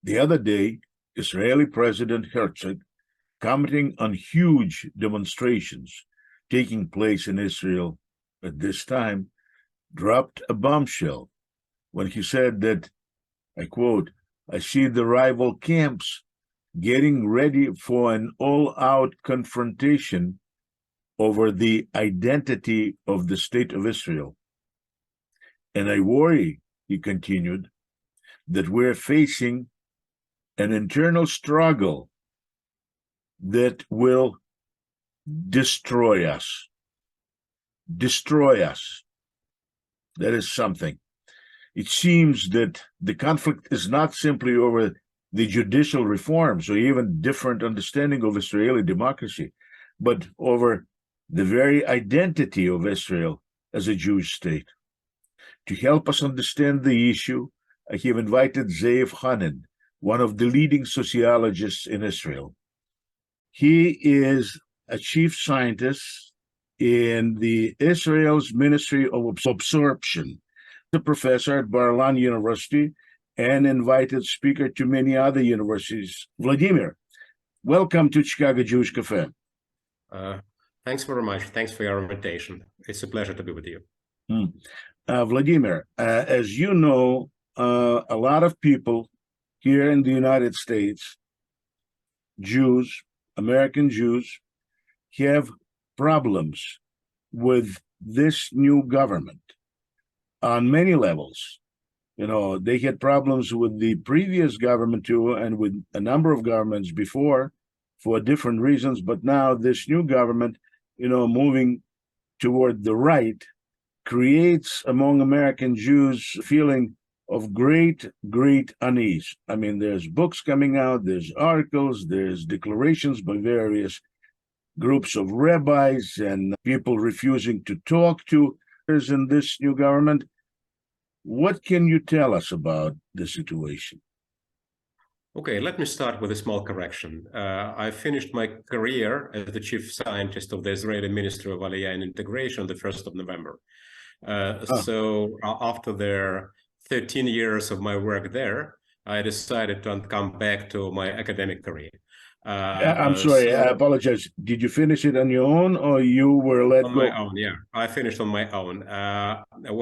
The other day, Israeli President Herzog, commenting on huge demonstrations taking place in Israel at this time, dropped a bombshell when he said that, I quote, "I see the rival camps getting ready for an all-out confrontation over the identity of the state of Israel. And I worry," he continued, "that we're facing an internal struggle that will destroy us. Destroy us." That is something. It seems that the conflict is not simply over the judicial reforms or even different understanding of Israeli democracy, but over the very identity of Israel as a Jewish state. To help us understand the issue, I have invited Ze'ev Khanin, one of the leading sociologists in Israel. He is a chief scientist in the Israel's Ministry of Absorption, a professor at Bar-Ilan University, and invited speaker to many other universities. Vladimir, welcome to Chicago Jewish Cafe. Thanks very much. Thanks for your invitation. It's a pleasure to be with you. Vladimir, as you know, a lot of people here in the United States, Jews, American Jews, have problems with this new government on many levels. You know, they had problems with the previous government too, and with a number of governments before for different reasons. But now this new government, you know, moving toward the right, creates among American Jews a feeling of great unease. I mean, there's books coming out, there's articles, there's declarations by various groups of rabbis and people refusing to talk to others in this new government. What can you tell us about the situation? Okay, let me start with a small correction. I finished my career as the chief scientist of the Israeli Ministry of Aliyah and Integration the 1st of November. So after their 13 years of my work there, I decided to come back to my academic career. I'm sorry, I apologize. Did you finish it on your own, or you were let go? On my own, yeah. I finished on my own.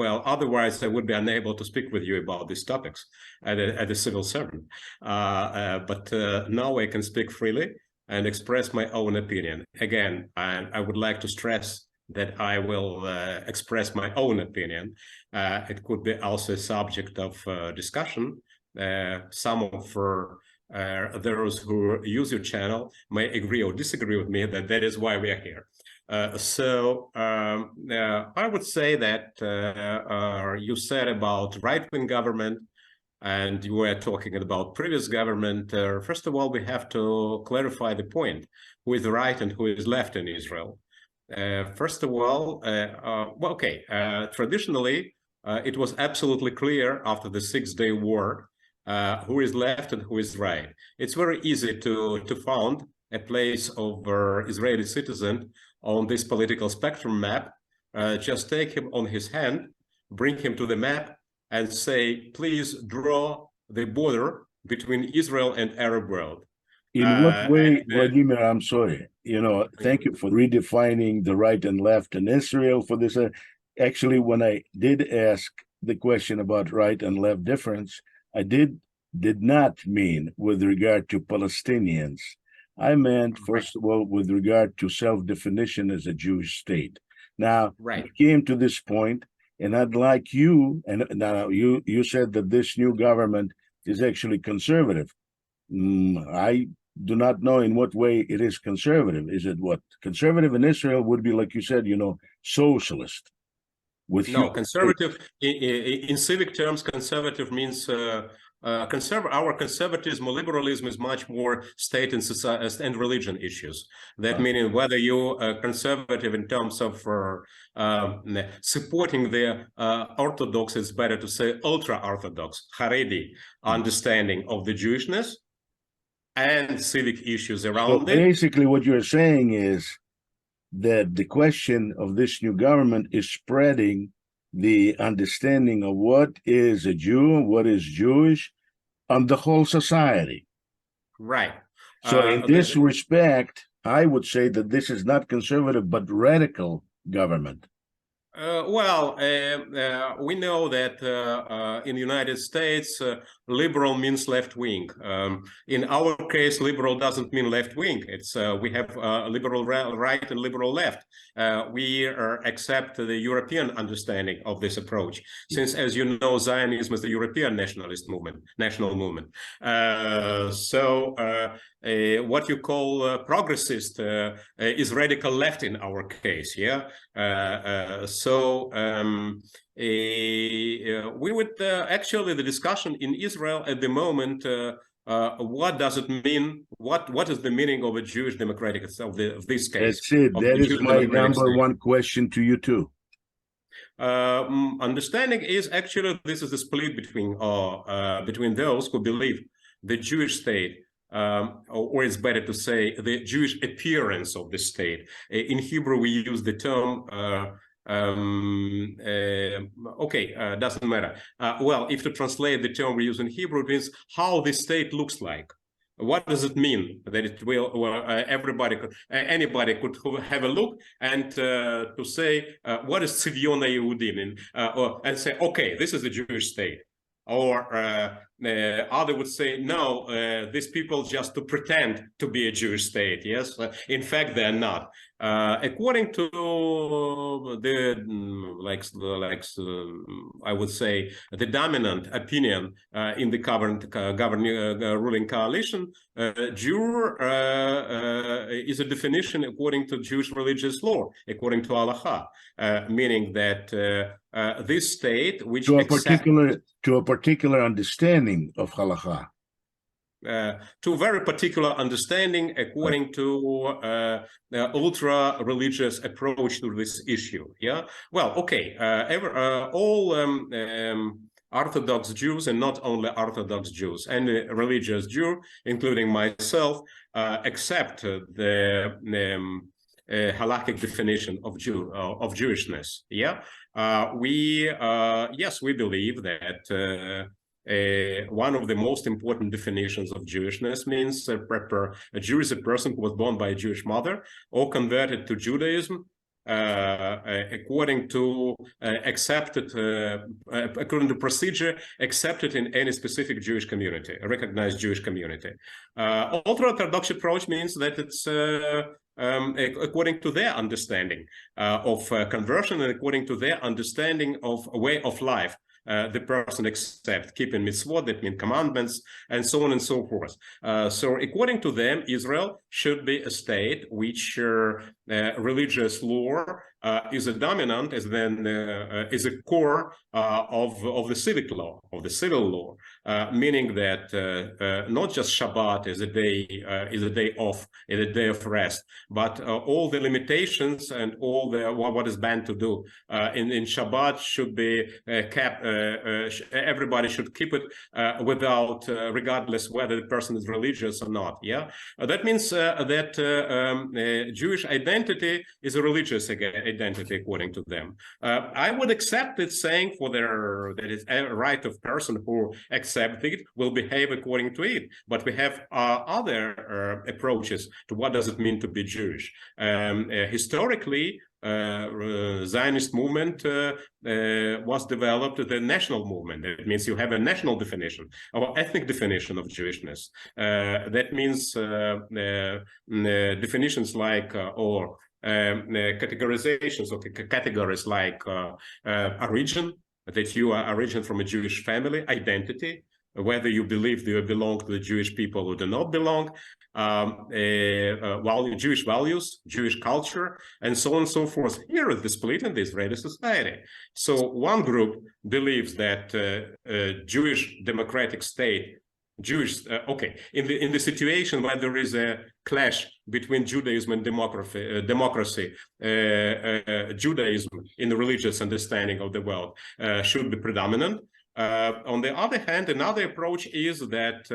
Well, otherwise I would be unable to speak with you about these topics as a civil servant. But now I can speak freely and express my own opinion. Again, I would like to stress that I will express my own opinion. It could be also a subject of discussion. Some of those who use your channel may agree or disagree with me that is why we are here. So I would say that you said about right-wing government, and you were talking about previous government. First of all, we have to clarify the point: who is right and who is left in Israel. First of all, traditionally, it was absolutely clear after the Six-Day War who is left and who is right. It's very easy to found a place of Israeli citizen on this political spectrum map. Just take him on his hand, bring him to the map, and say, please draw the border between Israel and Arab world. In what way, Vladimir, I'm sorry, you know, thank you for redefining the right and left in Israel for this. Actually, when I did ask the question about right and left difference, I did not mean with regard to Palestinians. I meant, first of all, with regard to self-definition as a Jewish state. Now, we came to this point, and I'd like you, and now you said that this new government is actually conservative. I do not know in what way it is conservative. Is it what? Conservative in Israel would be, like you said, you know, socialist. No, conservative, in civic terms, conservative means our conservatism or liberalism is much more state and society and religion issues. That meaning whether you are conservative in terms of supporting the Orthodox, it's better to say ultra-Orthodox, Haredi understanding of the Jewishness and civic issues around it. Basically, what you're saying is that the question of this new government is spreading the understanding of what is a Jew, what is Jewish, on the whole society. Right. So in this respect, I would say that this is not conservative, but radical government. We know that in the United States, liberal means left wing. In our case, liberal doesn't mean left wing. It's we have liberal right and liberal left. We accept the European understanding of this approach, since, as you know, Zionism is the European national movement. What you call progressist is radical left in our case, yeah? We would actually, the discussion in Israel at the moment, what does it mean? What is the meaning of a Jewish democratic of this case? That's it. That is my number one question to you too. Understanding is actually this is the split between those who believe the Jewish state, or it's better to say the Jewish appearance of the state. In Hebrew, we use the term, doesn't matter. If to translate the term we use in Hebrew, it means how the state looks like. What does it mean that it will? Anybody could have a look and to say what is Tzivyon Yehudim, and say, okay, this is a Jewish state. Or other would say, no, these people just to pretend to be a Jewish state. Yes, in fact, they're not. According to I would say the dominant opinion in the current ruling coalition, Jew is a definition according to Jewish religious law, according to Halacha, meaning that this state, which to a particular understanding of Halacha. To a very particular understanding according to ultra-religious approach to this issue. Yeah. Well, okay. All Orthodox Jews, and not only Orthodox Jews, any religious Jew, including myself, accept the halakhic definition of Jewishness. Yeah. Yes, we believe that one of the most important definitions of Jewishness means a Jew is a person who was born by a Jewish mother or converted to Judaism according to according to procedure accepted in any specific Jewish community, a recognized Jewish community. Ultra-Orthodox approach means that it's according to their understanding of conversion and according to their understanding of a way of life. The person accepts keeping mitzvot, that means commandments, and so on and so forth. So according to them, Israel should be a state which religious law is a dominant, is a core of the civic law, of the civil law, meaning that not just Shabbat is a day off, is a day of rest, but all the limitations and all the what is banned to do in Shabbat should be kept. Everybody should keep it without, regardless whether the person is religious or not. Yeah, that means that Jewish identity is a religious identity according to them. I would accept it, saying that it's a right of person who accepts it will behave according to it. But we have other approaches to what does it mean to be Jewish. Historically, Zionist movement was developed the national movement. It means you have a national definition or ethnic definition of Jewishness. That means definitions like categorizations or categories like origin, that you are origin from a Jewish family, identity, whether you believe you belong to the Jewish people or do not belong, Jewish values, Jewish culture, and so on and so forth. Here is the split in the Israeli society. So one group believes that Jewish democratic state, in the situation where there is a clash between Judaism and democracy, Judaism in the religious understanding of the world should be predominant. On the other hand, another approach is that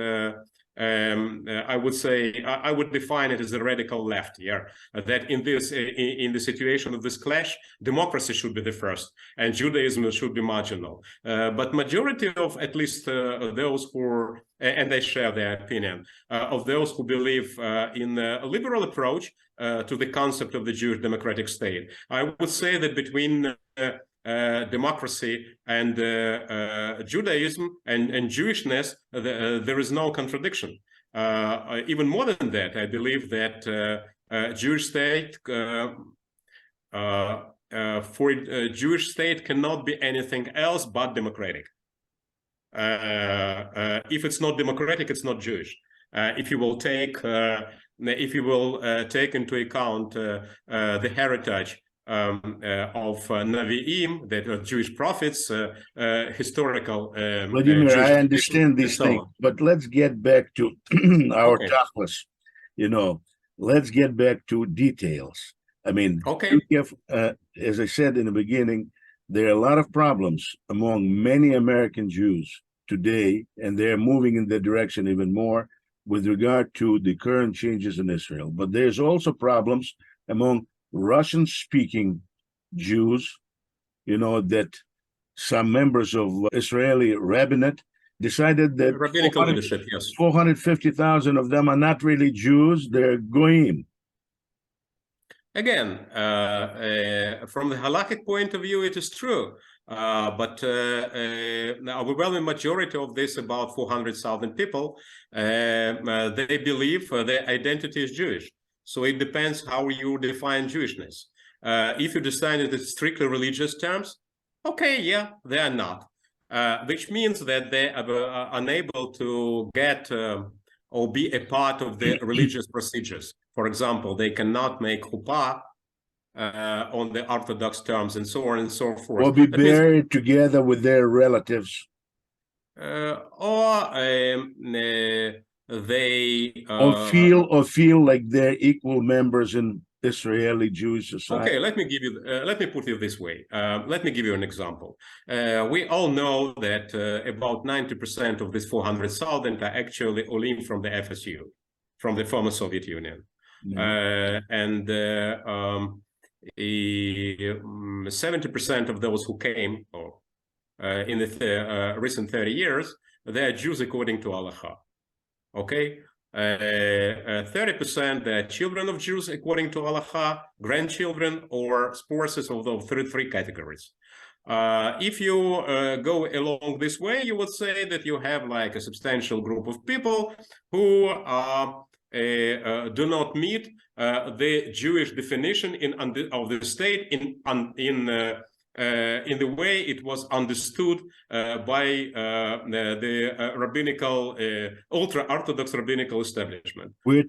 I would say I would define it as a radical left here. That in the situation of this clash, democracy should be the first, and Judaism should be marginal. But majority of at least those who and they share their opinion of those who believe in a liberal approach to the concept of the Jewish democratic state. I would say that between democracy and Judaism and Jewishness, there is no contradiction. Even more than that, I believe that Jewish state for a Jewish state cannot be anything else but democratic. If it's not democratic, it's not Jewish. If you will take into account the heritage of Navi'im, that are Jewish prophets, historical. Vladimir, Jewish I understand these so things, on. but let's get back to our Okay. tachlis. Let's get back to details. I mean, Okay. as I said in the beginning, there are a lot of problems among many American Jews today, and they're moving in that direction even more with regard to the current changes in Israel. But there's also problems among Russian-speaking Jews, that some members of Israeli rabbinate decided that Rabbinical leadership, yes. 450,000 of them are not really Jews, they're goyim. Again, from the halakhic point of view, it is true. But the overwhelming majority of this, about 400,000 people, they believe their identity is Jewish. So it depends how you define Jewishness. If you define it in strictly religious terms, okay, yeah, they are not. Which means that they are unable to get or be a part of the religious procedures. For example, they cannot make chuppah on the Orthodox terms, and so on and so forth. Or be buried together with their relatives. Or they or feel like they're equal members in Israeli Jewish society. Okay, let me put it this way. Let me give you an example. We all know that about 90% of this 400,000 are actually olim from the FSU, from the former Soviet Union. And 70% of those who came in the recent 30 years, they are Jews according to Halacha. Okay, 30% are children of Jews according to Halacha, grandchildren, or spouses of those three categories. If you go along this way, you would say that you have like a substantial group of people who do not meet the Jewish definition of the state in the way it was understood by the rabbinical, ultra-Orthodox rabbinical establishment. We're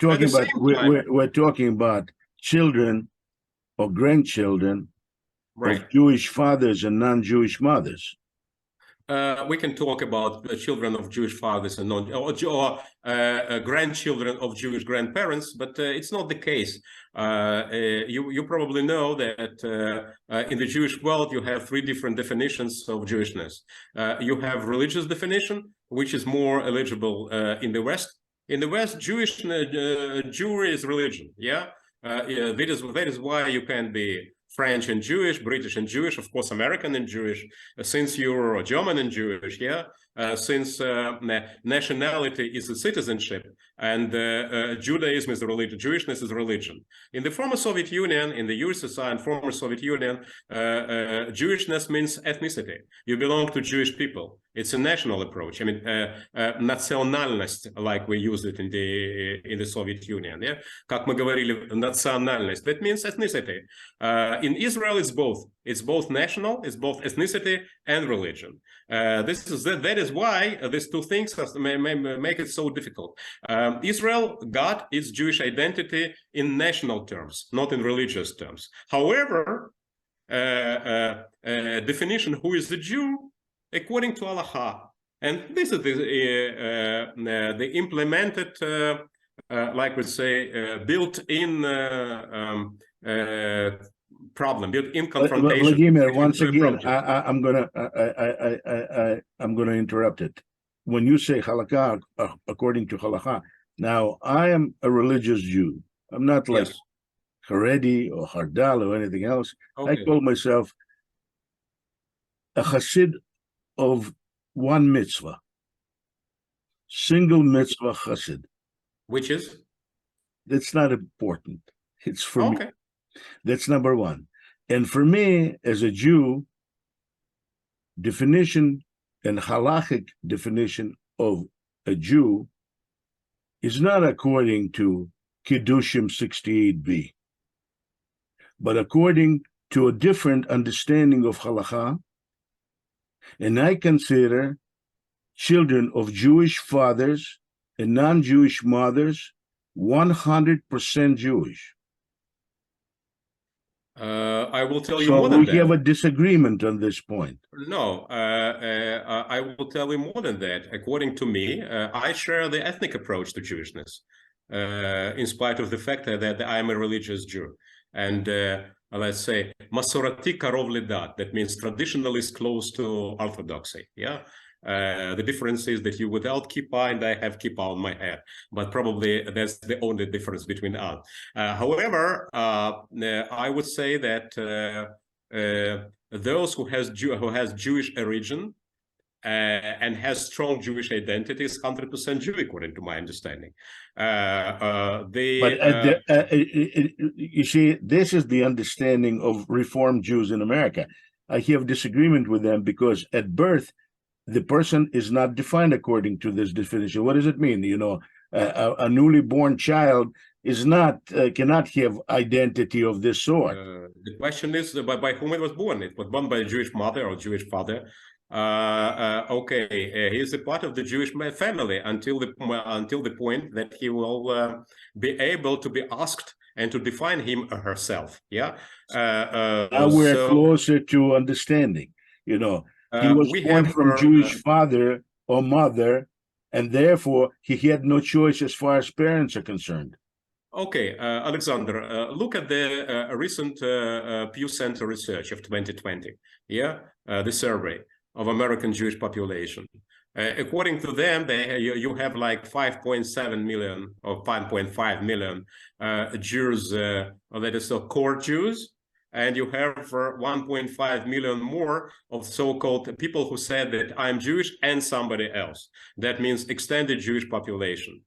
talking about children or grandchildren of Jewish fathers and non-Jewish mothers. We can talk about the children of Jewish fathers and grandchildren of Jewish grandparents, but it's not the case. You probably know that in the Jewish world you have three different definitions of Jewishness. You have religious definition, which is more eligible in the West. In the West, Jewry is religion. Yeah, that is why you can be French and Jewish, British and Jewish, of course, American and Jewish, since you're German and Jewish, yeah, since nationality is a citizenship, and Judaism is a religion, Jewishness is a religion. In the former Soviet Union, in the USSR and former Soviet Union, Jewishness means ethnicity. You belong to Jewish people. It's a national approach. I mean, национальность, like we use it in the Soviet Union. Yeah, как мы говорили, национальность. That means ethnicity. In Israel, it's both. It's both national, it's both ethnicity and religion. That is why these two things make it so difficult. Israel got its Jewish identity in national terms, not in religious terms. However, definition who is the Jew according to Halacha, and this is the implemented, like we say, built-in problem, built-in confrontation. Vladimir, once again, I'm gonna interrupt it. when you say halakha, according to halakha, now I am a religious Jew. I'm not like Yes. Haredi or Hardal or anything else. I Okay. call myself a chassid of one mitzvah, single mitzvah chassid. Which is? That's not important. It's for me. Okay. That's number one. And for me, as a Jew, definition and halachic definition of a Jew is not according to Kiddushim 68b, but according to a different understanding of halakha. And I consider children of Jewish fathers and non-Jewish mothers 100% Jewish. I will tell you So more than we that. have a disagreement on this point. No, I will tell you more than that. According to me, I share the ethnic approach to Jewishness, in spite of the fact that I am a religious Jew. And let's say, Masorati karov ledat, that means traditionalist close to orthodoxy. Yeah. The difference is that you without kippah and I have kippah on my head, but probably that's the only difference between us. However, I would say that those who has Jewish origin and has strong Jewish identity is 100% Jew, according to my understanding. You see, this is the understanding of Reformed Jews in America. I have disagreement with them because at birth, the person is not defined according to this definition. What does it mean? You know, a newly born child is not cannot have identity of this sort. The question is by whom it was born. It was born by a Jewish mother or Jewish father. Okay, he is a part of the Jewish family until the point that he will be able to be asked and to define him or herself. Yeah. Now we're closer to understanding. You know, he was born from Jewish father or mother, and therefore he had no choice as far as parents are concerned. Okay, Alexander, look at the recent Pew Center research of 2020. Yeah, the survey of American Jewish population. According to them, you have like 5.7 million or 5.5 million Jews, that is core Jews, and you have 1.5 million more of so-called people who said that I'm Jewish and somebody else. That means extended Jewish population.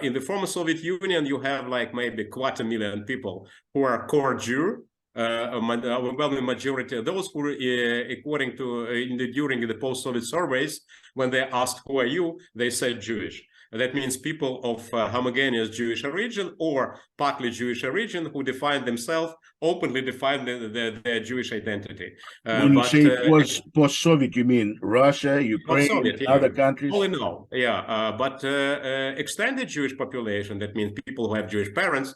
In the former Soviet Union, you have like maybe 250,000 people who are core Jew, overwhelming majority of those who, according to during the post-Soviet surveys, when they asked who are you, they said Jewish. That means people of homogeneous Jewish origin or partly Jewish origin who define themselves, openly define their Jewish identity. When you say post-Soviet, you mean Russia, Ukraine, other countries? Only no, yeah. But extended Jewish population, that means people who have Jewish parents,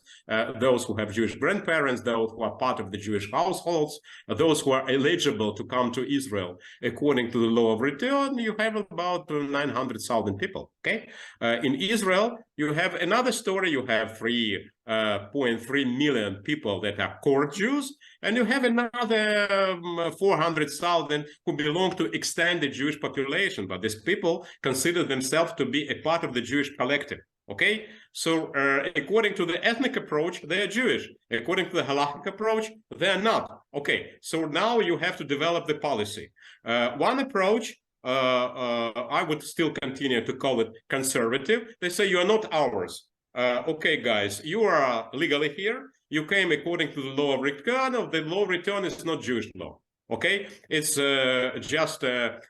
those who have Jewish grandparents, those who are part of the Jewish households, those who are eligible to come to Israel according to the law of return, you have about 900,000 people, okay? In Israel, you have another story. You have 3.3 million people that are core Jews, and you have another 400,000 who belong to extended Jewish population. But these people consider themselves to be a part of the Jewish collective. Okay, so according to the ethnic approach, they are Jewish. According to the halachic approach, they are not. Okay, so now you have to develop the policy. One approach, I would still continue to call it conservative. They say you are not ours. Okay, guys, you are legally here. You came according to the law of return. The law of return is not Jewish law. Okay, it's just a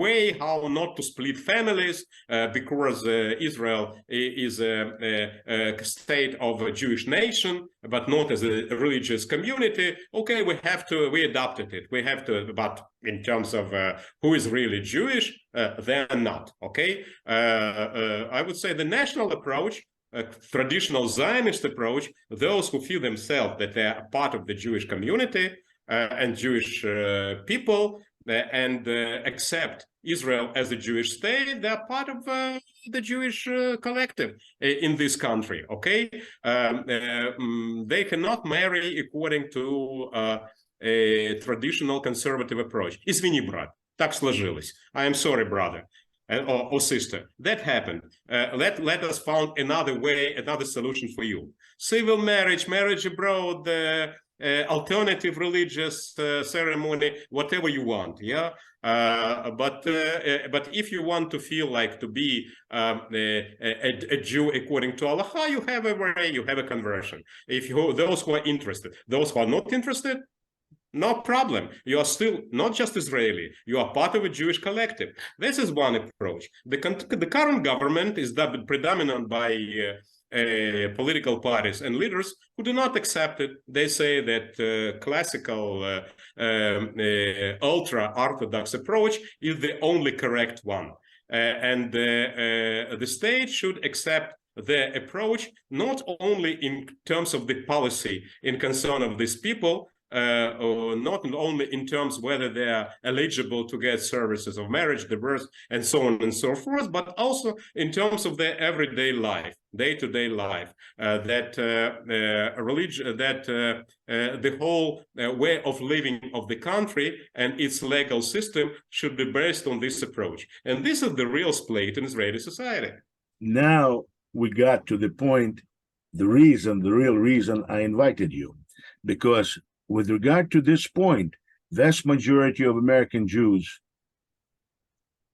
way how not to split families because Israel is a state of a Jewish nation, but not as a religious community. Okay, we adopted it. We have to, but in terms of who is really Jewish, they're not. Okay, I would say the national approach, a traditional Zionist approach, those who feel themselves that they are part of the Jewish community, and Jewish people and accept Israel as a Jewish state, they're part of the Jewish collective in this country, okay? They cannot marry according to a traditional conservative approach. Извини, брат, так сложилось. I am sorry, brother. or sister. That happened. Let us find another way, another solution for you. Civil marriage, marriage abroad, alternative religious ceremony, whatever you want. Yeah. But if you want to feel like to be a Jew according to Allah, you have a way, you have a conversion. If you, those who are interested, those who are not interested, no problem. You are still not just Israeli. You are part of a Jewish collective. This is one approach. The current government is predominant by political parties and leaders who do not accept it. They say that classical ultra-Orthodox approach is the only correct one. And the state should accept the approach not only in terms of the policy in concern of these people, or not only in terms whether they are eligible to get services of marriage, divorce, and so on and so forth, but also in terms of their everyday life, day-to-day life, that religion, that the whole way of living of the country and its legal system should be based on this approach. And this is the real split in Israeli society. Now we got to the point, the real reason I invited you, because with regard to this point, vast majority of American Jews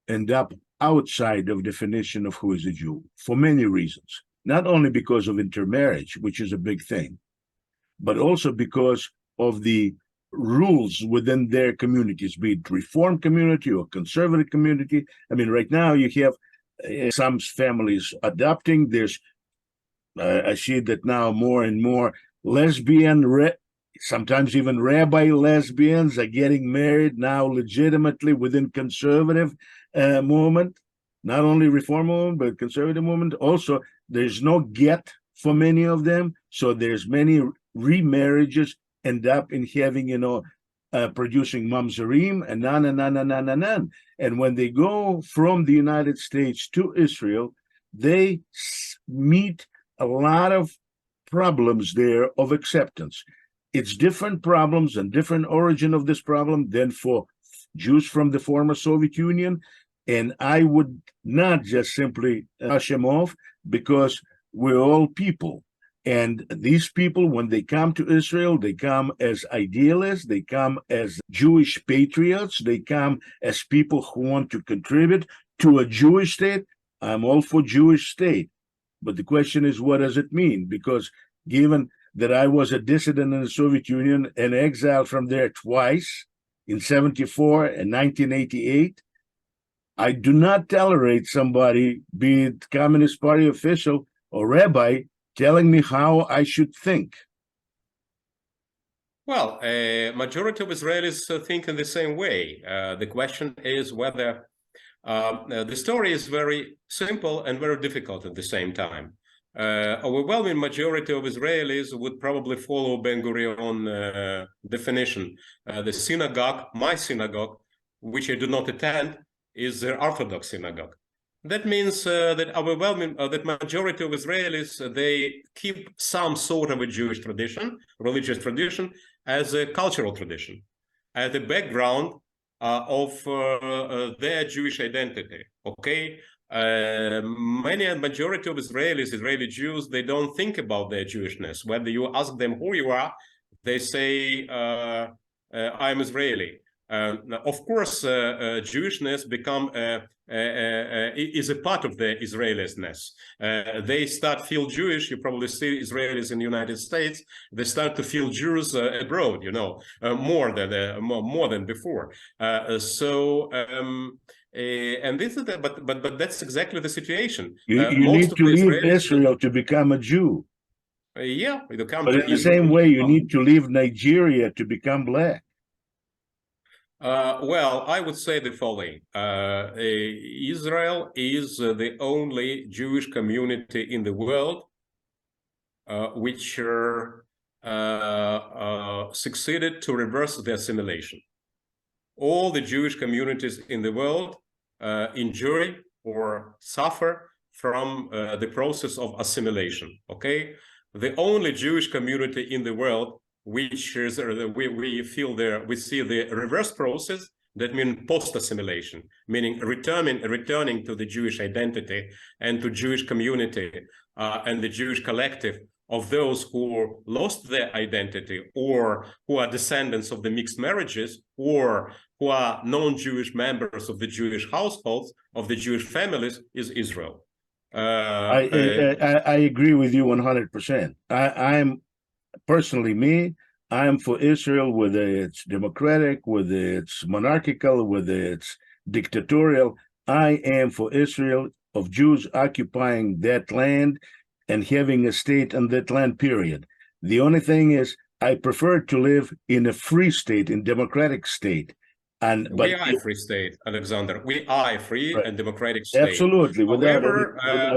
end up outside of definition of who is a Jew for many reasons. Not only because of intermarriage, which is a big thing, but also because of the rules within their communities, be it Reform community or conservative community. I mean, right now you have some families adopting. There's, I see that now more and more lesbian, sometimes even rabbi lesbians are getting married now legitimately within conservative movement, not only Reform movement, but conservative movement. Also, there's no get for many of them. So there's many remarriages end up in having, producing mamzerim and nan. And when they go from the United States to Israel, they meet a lot of problems there of acceptance. It's different problems and different origin of this problem than for Jews from the former Soviet Union. And I would not just simply brush them off, because we're all people. And these people, when they come to Israel, they come as idealists, they come as Jewish patriots, they come as people who want to contribute to a Jewish state. I'm all for Jewish state. But the question is, what does it mean? Because given that I was a dissident in the Soviet Union and exiled from there twice, in 1974 and 1988, I do not tolerate somebody, be it Communist Party official or rabbi, telling me how I should think. Well, a majority of Israelis think in the same way. The question is whether the story is very simple and very difficult at the same time. Overwhelming majority of Israelis would probably follow Ben-Gurion definition. The synagogue, my synagogue, which I do not attend, is the Orthodox synagogue. That means that that majority of Israelis, they keep some sort of a Jewish tradition, religious tradition, as a cultural tradition, as the background of their Jewish identity. Okay. Majority of Israeli Jews, they don't think about their Jewishness. Whether you ask them who you are, they say, I'm Israeli. Of course, Jewishness is a part of their Israelishness. They start feel Jewish. You probably see Israelis in the United States. They start to feel Jews abroad, more than before. And this is but that's exactly the situation. You need to leave Israel to become a Jew. Yeah, but in the same way, you need to leave Nigeria to become black. Well, I would say the following. Israel is the only Jewish community in the world which succeeded to reverse the assimilation. All the Jewish communities in the world enjoy or suffer from the process of assimilation, okay? The only Jewish community in the world which is we see the reverse process, that means post-assimilation, meaning returning to the Jewish identity and to Jewish community and the Jewish collective of those who lost their identity or who are descendants of the mixed marriages or who are non-Jewish members of the Jewish households, of the Jewish families, is Israel. I agree with you 100%. I'm personally I'm for Israel, whether it's democratic, whether it's monarchical, whether it's dictatorial. I am for Israel of Jews occupying that land and having a state on that land, period. The only thing is I prefer to live in a free state, in democratic state. We are a free state, Alexander. We are a free and democratic state. Absolutely, without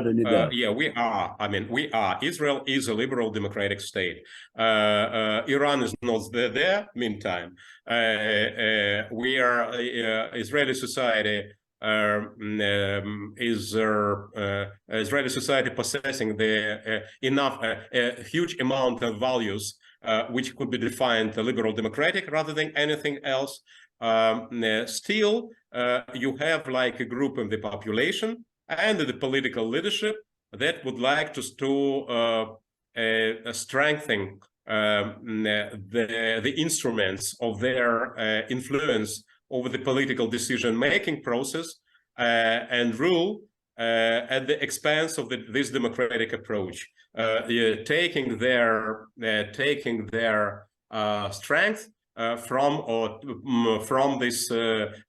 any doubt. Yeah, we are. I mean, we are. Israel is a liberal democratic state. Iran is not there. Meantime, we are Israeli society. Israeli society possessing the a huge amount of values which could be defined liberal democratic rather than anything else. Still, you have like a group of the population and the political leadership that would like to strengthen the instruments of their influence over the political decision-making process and rule at the expense of this democratic approach, taking their strength from this,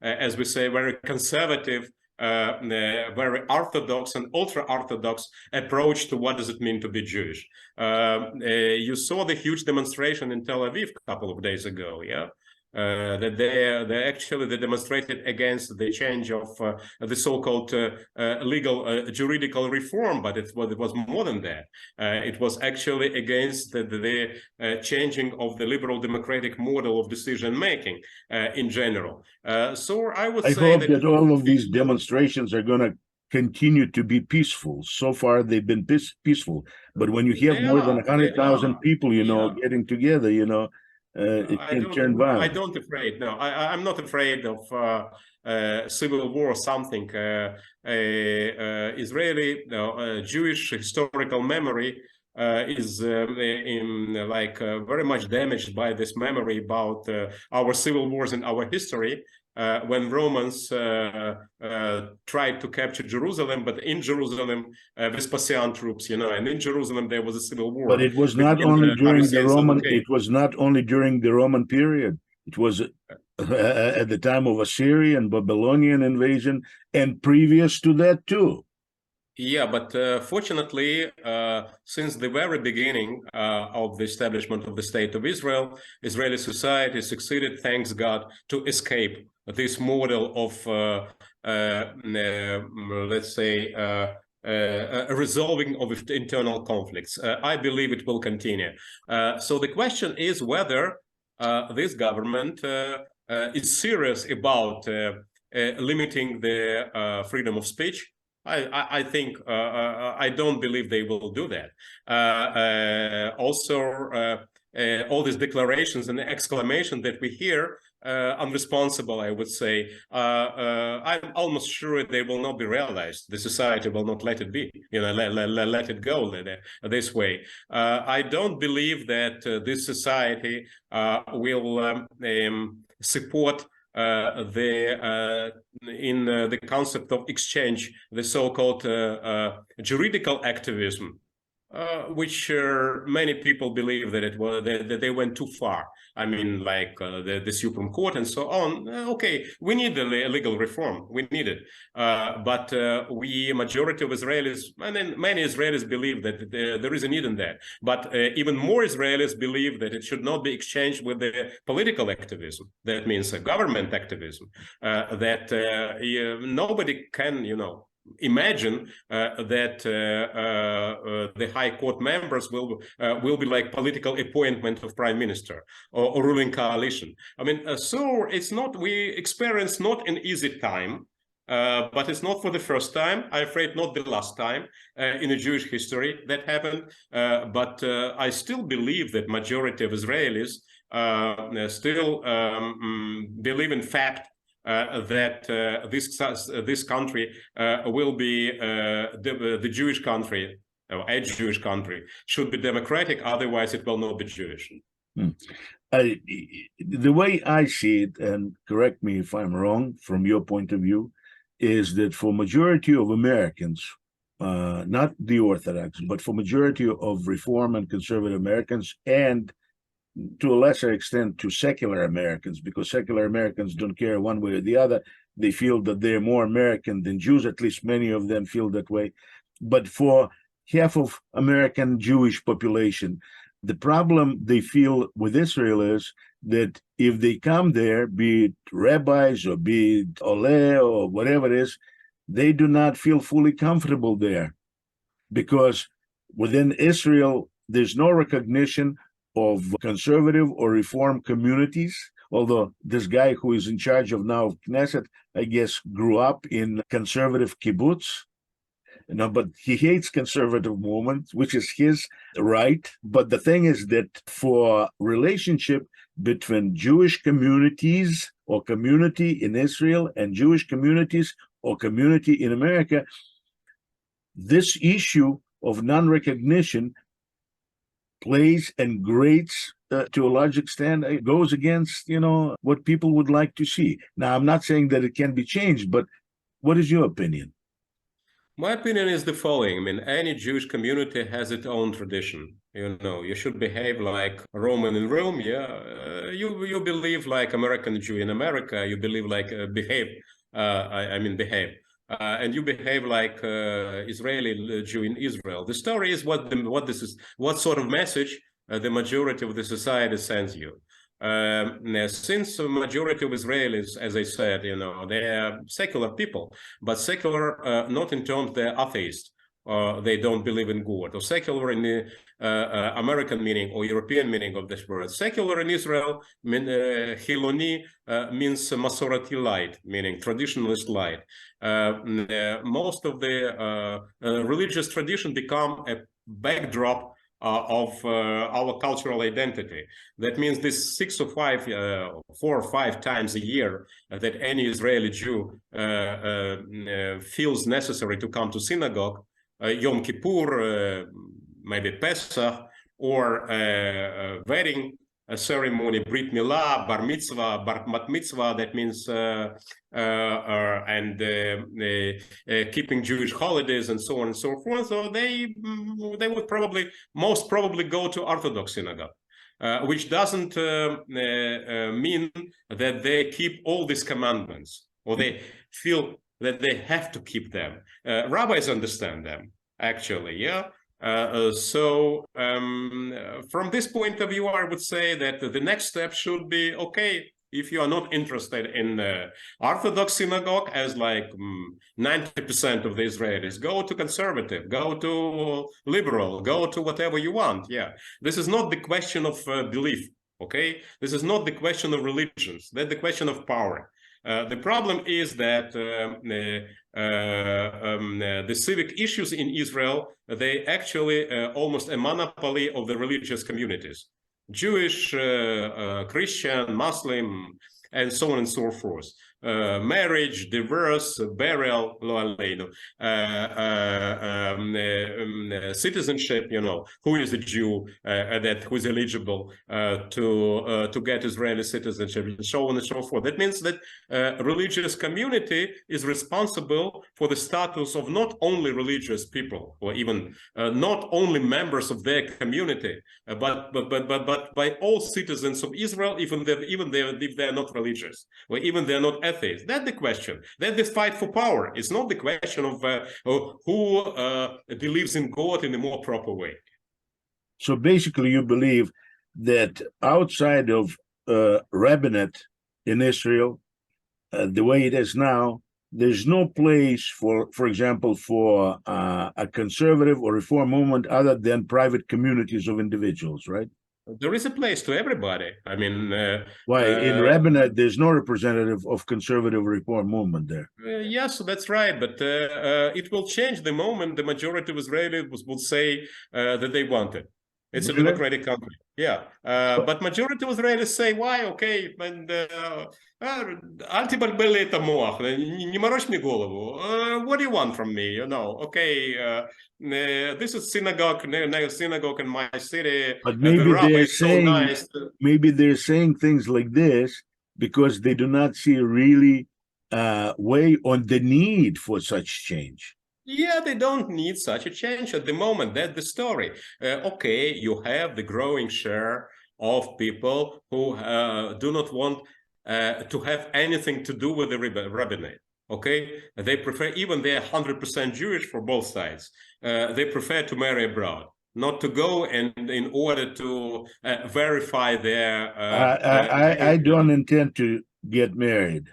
as we say, very conservative, very orthodox and ultra-orthodox approach to what does it mean to be Jewish. You saw the huge demonstration in Tel Aviv a couple of days ago, yeah? That they actually demonstrated against the change of the so-called legal juridical reform, but it was more than that. It was actually against the changing of the liberal democratic model of decision making in general. So I would say hope that all of these demonstrations are going to continue to be peaceful. So far, they've been peaceful, but when you have more than 100,000 people, getting together, it can turn violent. I don't afraid. No, I'm not afraid of civil war or something. Israeli Jewish historical memory is very much damaged by this memory about our civil wars and our history. When Romans tried to capture Jerusalem, but in Jerusalem, Vespasian troops, and in Jerusalem there was a civil war. But it was not only during the Roman. It was not only during the Roman period. It was at the time of Assyrian, Babylonian invasion, and previous to that too. Yeah, but fortunately, since the very beginning of the establishment of the State of Israel, Israeli society succeeded, thanks God, to escape this model of, let's say, resolving of internal conflicts. I believe it will continue. So the question is whether this government is serious about limiting the freedom of speech. I think I don't believe they will do that. Also, all these declarations and exclamation that we hear, unresponsible, I would say, I'm almost sure they will not be realized. The society will not let it be, let it go this way. I don't believe that this society will support the concept of exchange, the so-called juridical activism, which many people believe that that they went too far. I mean, like the Supreme Court and so on. Okay, we need a legal reform. We need it, but majority of Israelis, and then many Israelis believe that there is a need in that. But even more Israelis believe that it should not be exchanged with the political activism. That means government activism. That nobody can, imagine that the High Court members will be like political appointment of prime minister or ruling coalition. I mean, so it's not, we experience not an easy time, but it's not for the first time. I'm afraid not the last time in the Jewish history that happened. But I still believe that majority of Israelis still believe in fact that this country will be the Jewish country, or a Jewish country, should be democratic. Otherwise, it will not be Jewish. The way I see it, and correct me if I'm wrong from your point of view, is that for majority of Americans, not the Orthodox, but for majority of Reform and conservative Americans, and to a lesser extent to secular Americans, because secular Americans don't care one way or the other. They feel that they're more American than Jews, at least many of them feel that way. But for half of American Jewish population, the problem they feel with Israel is that if they come there, be it rabbis or be it Oleh or whatever it is, they do not feel fully comfortable there, because within Israel, there's no recognition of conservative or Reform communities. Although this guy who is in charge of now Knesset, I guess, grew up in conservative kibbutz. But he hates conservative movement, which is his right. But the thing is that for relationship between Jewish communities or community in Israel and Jewish communities or community in America, this issue of non-recognition plays and grates to a large extent. It goes against, what people would like to see. Now, I'm not saying that it can be changed, but what is your opinion? My opinion is the following. I mean, any Jewish community has its own tradition. You should behave like a Roman in Rome. Yeah, you believe like American Jew in America. You believe like behave. Behave. And you behave like Israeli Jew in Israel. The story is what sort of message the majority of the society sends you. Since the majority of Israelis, as I said, they are secular people, but secular not in terms they're atheists, they don't believe in God, or secular in the American meaning or European meaning of this word. Secular in Israel, Hiloni means Masorati light, meaning traditionalist light. Most of the religious tradition become a backdrop of our cultural identity. That means this 4 or 5 times a year that any Israeli Jew feels necessary to come to synagogue, Yom Kippur, maybe Pesach, or wedding ceremony, Brit Milah, Bar Mitzvah, Bar Mat Mitzvah, that means keeping Jewish holidays and so on and so forth. So they would most probably go to Orthodox synagogue, which doesn't mean that they keep all these commandments, or they feel that they have to keep them. Rabbis understand them, actually, yeah. From this point of view, I would say that the next step should be, okay, if you are not interested in Orthodox synagogue, as like 90% of the Israelis, go to conservative, go to liberal, go to whatever you want. Yeah, this is not the question of belief, okay? This is not the question of religions, that's the question of power. The problem is that the civic issues in Israel, they actually almost a monopoly of the religious communities. Jewish, Christian, Muslim, and so on and so forth. Marriage, divorce, burial, citizenship, who is a Jew who is eligible to get Israeli citizenship, and so on and so forth. That means that religious community is responsible for the status of not only religious people, or even not only members of their community, but by all citizens of Israel, even if they're not religious, or even they're not atheists. That's the question. That's the fight for power. It's not the question of who believes in God in a more proper way. So basically, you believe that outside of rabbinate in Israel, the way it is now, there's no place for example, for a conservative or Reform movement other than private communities of individuals, right? There is a place to everybody. I mean, why in rabbinate there's no representative of conservative Reform movement there? Yes, that's right. But it will change the moment the majority of Israelis will say that they want it. It's a democratic country. Yeah. But majority of Israelis say, why? Okay. And Альтибальбелли это мох, не морочь мне голову. What do you want from me? You know, okay, this is synagogue, synagogue in my city. But The rabbi is so nice. maybe they're saying things like this because they do not see a really way on the need for such change. Yeah, they don't need such a change at the moment. That's the story. Okay, you have the growing share of people who do not want to have anything to do with the rabbinate. Okay, they prefer, even they're 100% Jewish for both sides. They prefer to marry abroad, not to go and in order to verify their. I don't intend to get married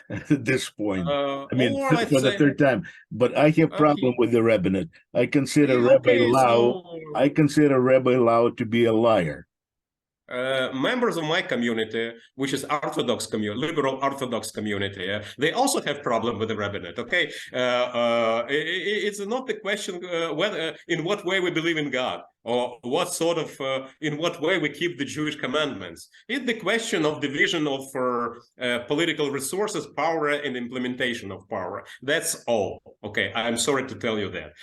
at this point. I mean, or let's for the say, third time. But I have problem with the rabbinate. I consider yeah, Rabbi okay, Lau. so. I consider Rabbi Lau to be a liar. Members of my community, which is Orthodox community, liberal Orthodox community, they also have problem with the rabbinate. Okay, it's not the question whether in what way we believe in God or what sort of in what way we keep the Jewish commandments. It's the question of division of political resources, power, and implementation of power. That's all. Okay, I'm sorry to tell you that.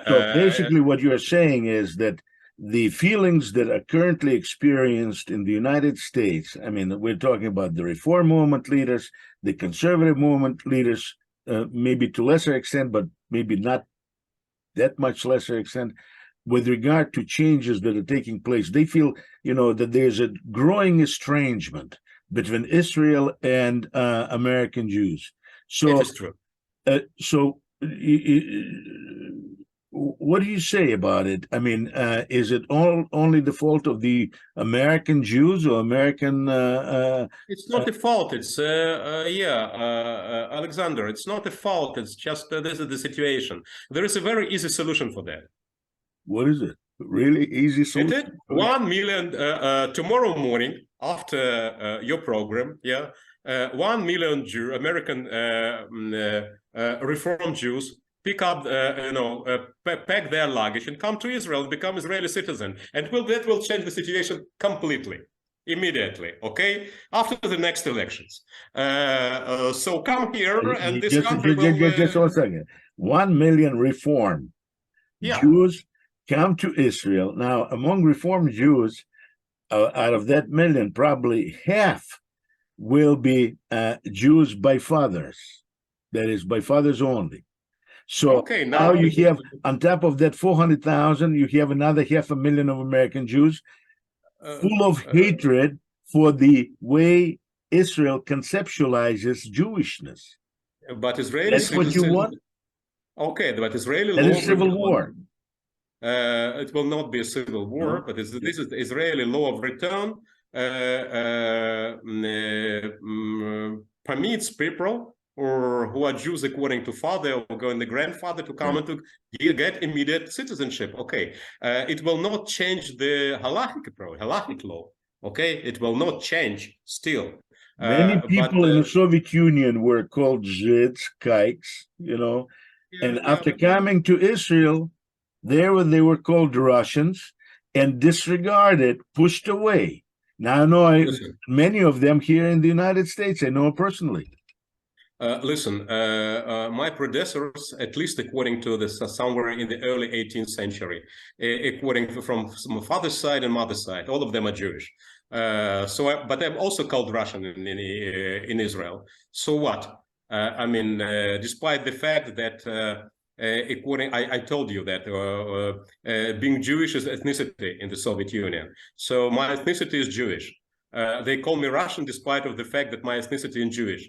So basically, what you're saying is that the feelings that are currently experienced in the United States, I mean, we're talking about the reform movement leaders, the conservative movement leaders, maybe to lesser extent, but maybe not that much lesser extent, with regard to changes that are taking place, they feel, that there's a growing estrangement between Israel and American Jews. it So, is true. What do you say about it? I mean, is it only the fault of the American Jews or American? It's not the fault. It's Alexander. It's not the fault. It's just this is the situation. There is a very easy solution for that. What is it? Really easy solution? It is 1 million tomorrow morning after your program. 1 million American Reform Jews pick up, pack their luggage and come to Israel and become Israeli citizen, and that will change the situation completely, immediately. Okay, after the next elections. So come here, and this country will. Just 1 second. 1 million Reform Jews come to Israel now. Among Reform Jews, out of that million, probably half will be Jews by fathers. That is, by fathers only. So okay, now you have, on top of that 400,000, you have another 500,000 of American Jews full of hatred for the way Israel conceptualizes Jewishness. But Israeli That's what you want? Okay, but Israeli law... That is civil war. It will not be a civil war, but this is the Israeli law of return permits people or who are Jews according to father or going the grandfather to come and to get immediate citizenship. Okay, it will not change the halachic law. Okay, it will not change still. Many people in the Soviet Union were called Zeds, kikes, and after coming to Israel, they were called Russians and disregarded, pushed away. Now I know many of them here in the United States. I know personally. My predecessors, at least according to this, somewhere in the early 18th century, according from my father's side and mother's side, all of them are Jewish. But I'm also called Russian in Israel. So what? Despite the fact that I told you that being Jewish is ethnicity in the Soviet Union. So my ethnicity is Jewish. They call me Russian despite of the fact that my ethnicity is Jewish.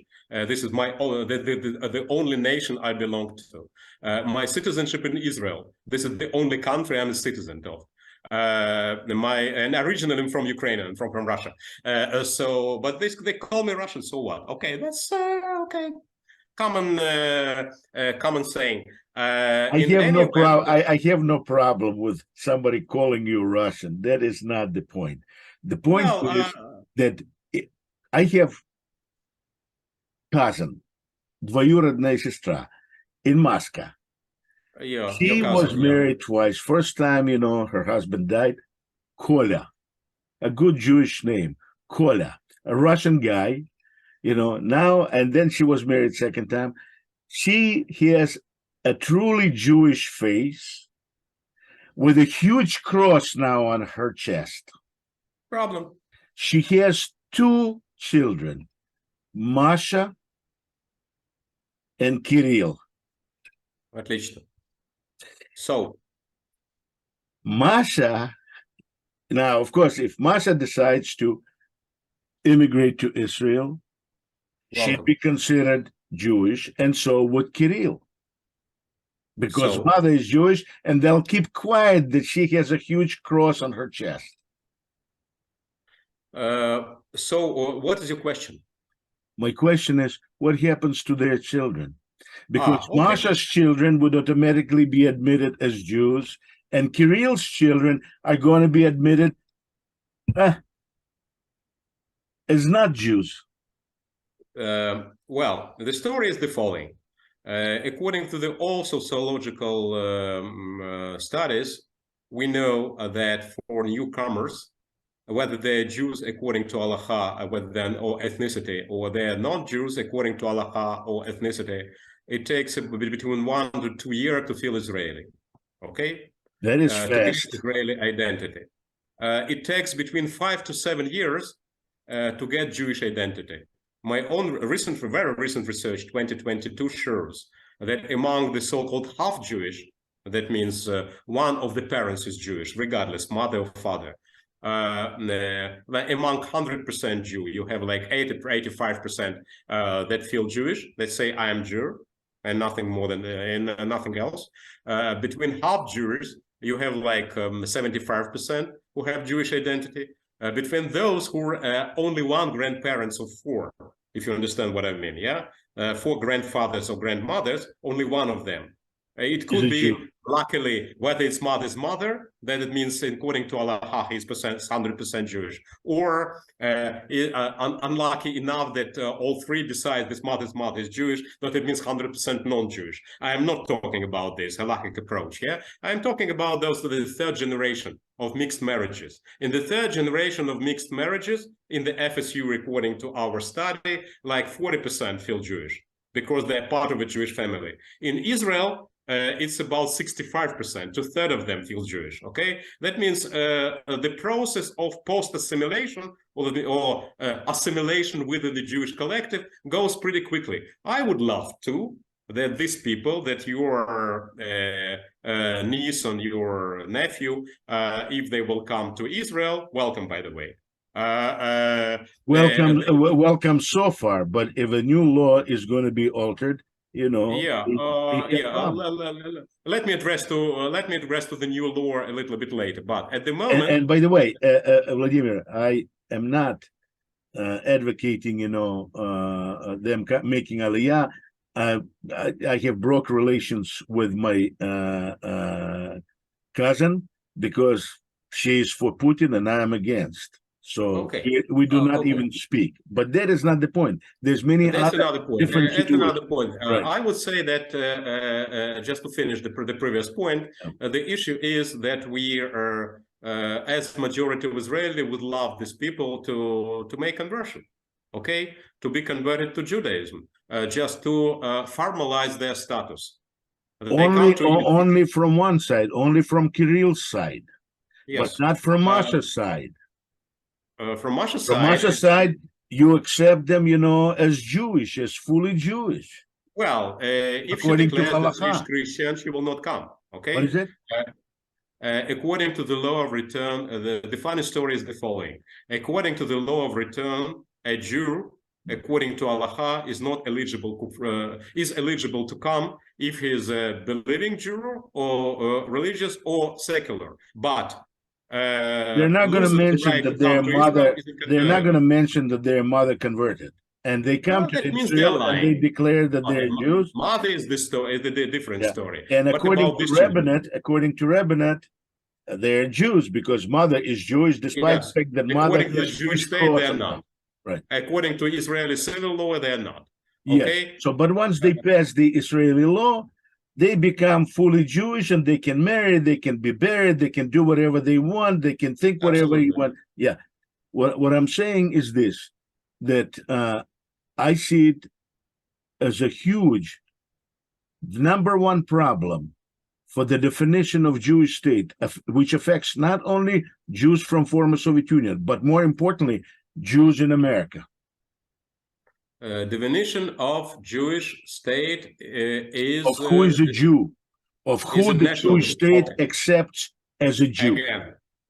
This is the only nation I belong to. My citizenship in Israel. This is the only country I'm a citizen of. And originally I'm from Ukraine and from Russia. But they call me Russian. So what? Okay, that's okay. Common saying. I have no problem with somebody calling you Russian. That is not the point. The point is that I have cousin, двоюродная сестра, in Moscow. She was married twice. First time, her husband died. Koля, a good Jewish name, Koля. a Russian guy, now, and then she was married second time. He has a truly Jewish face with a huge cross now on her chest. Problem. She has two children, Masha and Kirill. Отлично. So, Masha, now, of course, if Masha decides to immigrate to Israel, she'd be considered Jewish, and so would Kirill. Because mother is Jewish, and they'll keep quiet that she has a huge cross on her chest. So what is your question? My question is, what happens to their children? Because Masha's children would automatically be admitted as Jews, and Kirill's children are going to be admitted as not Jews. Well, the story is the following. According to the all sociological studies, we know that for newcomers, whether they're Jews according to Halacha, whether they're or ethnicity, or they're not Jews according to Halacha or ethnicity, it takes between 1 to 2 years to feel Israeli. Okay, that is fast. To get Israeli identity. It takes between 5 to 7 years to get Jewish identity. My own very recent research, 2022, shows that among the so-called half-Jewish, that means one of the parents is Jewish, regardless, mother or father. Among 100% Jew, you have like 80 or 85% that feel Jewish. They say, I am Jew, and nothing more than and nothing else. Between half Jews, you have like 75% who have Jewish identity. Between those who are only one grandparents of 4, if you understand what I mean, yeah? 4 grandfathers or grandmothers, only one of them. It could be, luckily, whether it's mother's mother, then it means according to Allah, he's 100% Jewish. Or unlucky enough that all 3 decide this mother's mother is Jewish, but it means 100% non-Jewish. I am not talking about this halakhic approach, yeah? I'm talking about those of the 3rd generation of mixed marriages. In the 3rd generation of mixed marriages, in the FSU, according to our study, like 40% feel Jewish because they're part of a Jewish family. In Israel, it's about 65%, 2/3 of them feel Jewish. Okay, that means the process of post-assimilation or assimilation within the Jewish collective goes pretty quickly. I would love to that these people, that your niece and your nephew, if they will come to Israel, welcome, by the way. Welcome so far, but if a new law is going to be altered, let me address to the new law a little bit later. But at the moment, and by the way, Vladimir, I am not advocating, them making aliyah. I have broke relations with my cousin because she is for Putin and I am against. So we do not even speak, but that is not the point. There's many another point. Different That's another point. Right. I would say that just to finish the previous point, the issue is that we are, as majority of Israeli, would love these people to make conversion, okay, to be converted to Judaism, just to formalize their status. Only from one side, only from Kirill's side, yes, but not from Masha's side. From Masha's side, you accept them, as Jewish, as fully Jewish. Well, if she declares that she's Christian, she will not come. Okay. What is it? According to the law of return, the funny story is the following. According to the law of return, a Jew, according to Allah, is not eligible. Is eligible to come if he is a believing Jew or religious or secular, but. They're not going to mention that their mother. They're not going to mention that their mother converted, and they come to Israel and they declare that they're Jews. Mother is the story, the different story. And according to rabbinate, they're Jews because mother is Jewish, despite the fact that mother is to the Jewish state, they're not. Right. According to Israeli civil law, they're not. Okay. Yes. So, but once they pass the Israeli law, they become fully Jewish and they can marry, they can be buried, they can do whatever they want, they can think whatever you want. Yeah. What I'm saying is this. that I see it as a huge number one problem for the definition of Jewish state, which affects not only Jews from former Soviet Union, but more importantly, Jews in America. Definition of Jewish state is of who is a Jew, of who the Jewish state accepts as a Jew.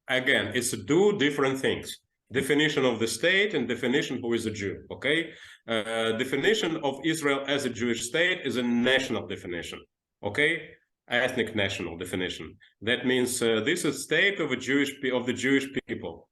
Again, it's two different things. Definition of the state and definition who is a Jew, okay? Definition of Israel as a Jewish state is a national definition, okay? Ethnic national definition. That means this is state of the Jewish people.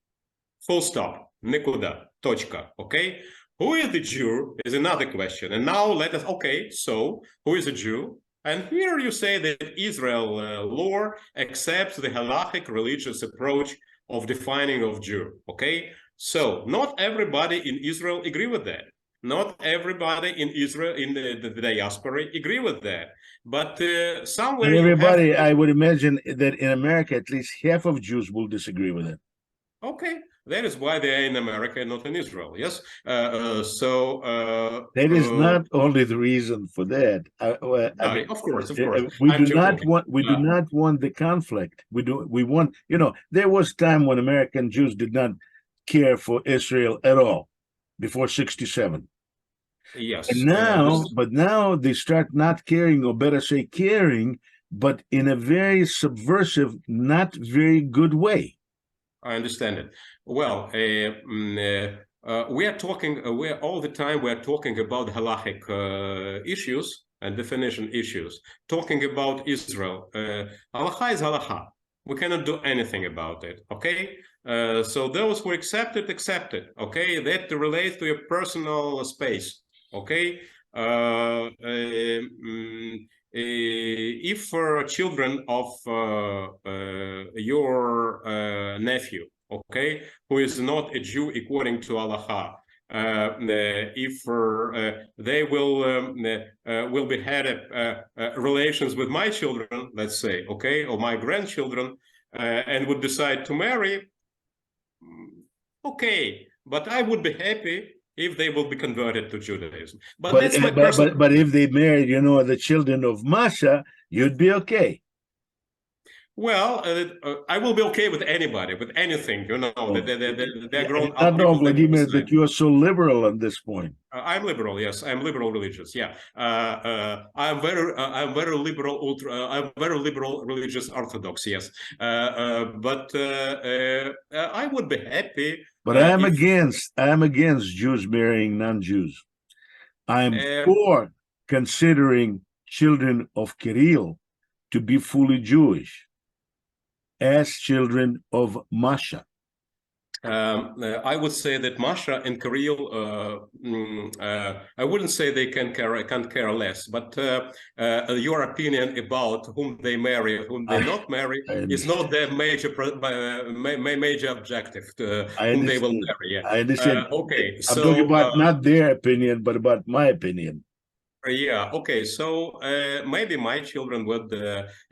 Full stop. Nikuda. Точка. Okay? Who is the Jew is another question. And now let us, okay, so who is a Jew? And here you say that Israel law accepts the halachic religious approach of defining of Jew, okay? So not everybody in Israel agree with that. Not everybody in Israel, in the diaspora, agree with that. But somewhere everybody, I would imagine that in America, at least half of Jews will disagree with it. Okay, that is why they are in America and not in Israel. Yes, that is not only the reason for that. I mean, of course, we do not want the conflict. We want, you know, there was time when American Jews did not care for Israel at all before '67. Yes, and now they start not caring, or better say caring, but in a very subversive, not very good way. I understand it. Well, we are talking, all the time we are talking about halachic issues and definition issues, talking about Israel. Halacha is halacha. We cannot do anything about it, okay? So those who accept it, okay? That relates to your personal space, okay? If children of your nephew, okay, who is not a Jew according to halacha, if they will be had relations with my children, let's say, okay, or my grandchildren, and would decide to marry, okay, but I would be happy if they will be converted to Judaism. But that's my personal... but if they married, you know, the children of Masha, you'd be okay. Well, I will be okay with anybody, with anything, you know. They're grown up. I don't know, Vladimir, that you are so liberal on this point. I'm liberal, yes. I'm liberal religious, yeah. I'm very liberal I'm very liberal religious Orthodox, yes. But I would be happy. But I'm against Jews marrying non-Jews. I'm for considering children of Kirill to be fully Jewish as children of Masha. I would say that Masha and Kirill, I wouldn't say they can't care less, but your opinion about whom they marry, whom they not marry, is not their major objective, whom they will marry. Yeah. I understand. Okay, I'm talking about not their opinion, but about my opinion. Yeah, okay, so maybe my children would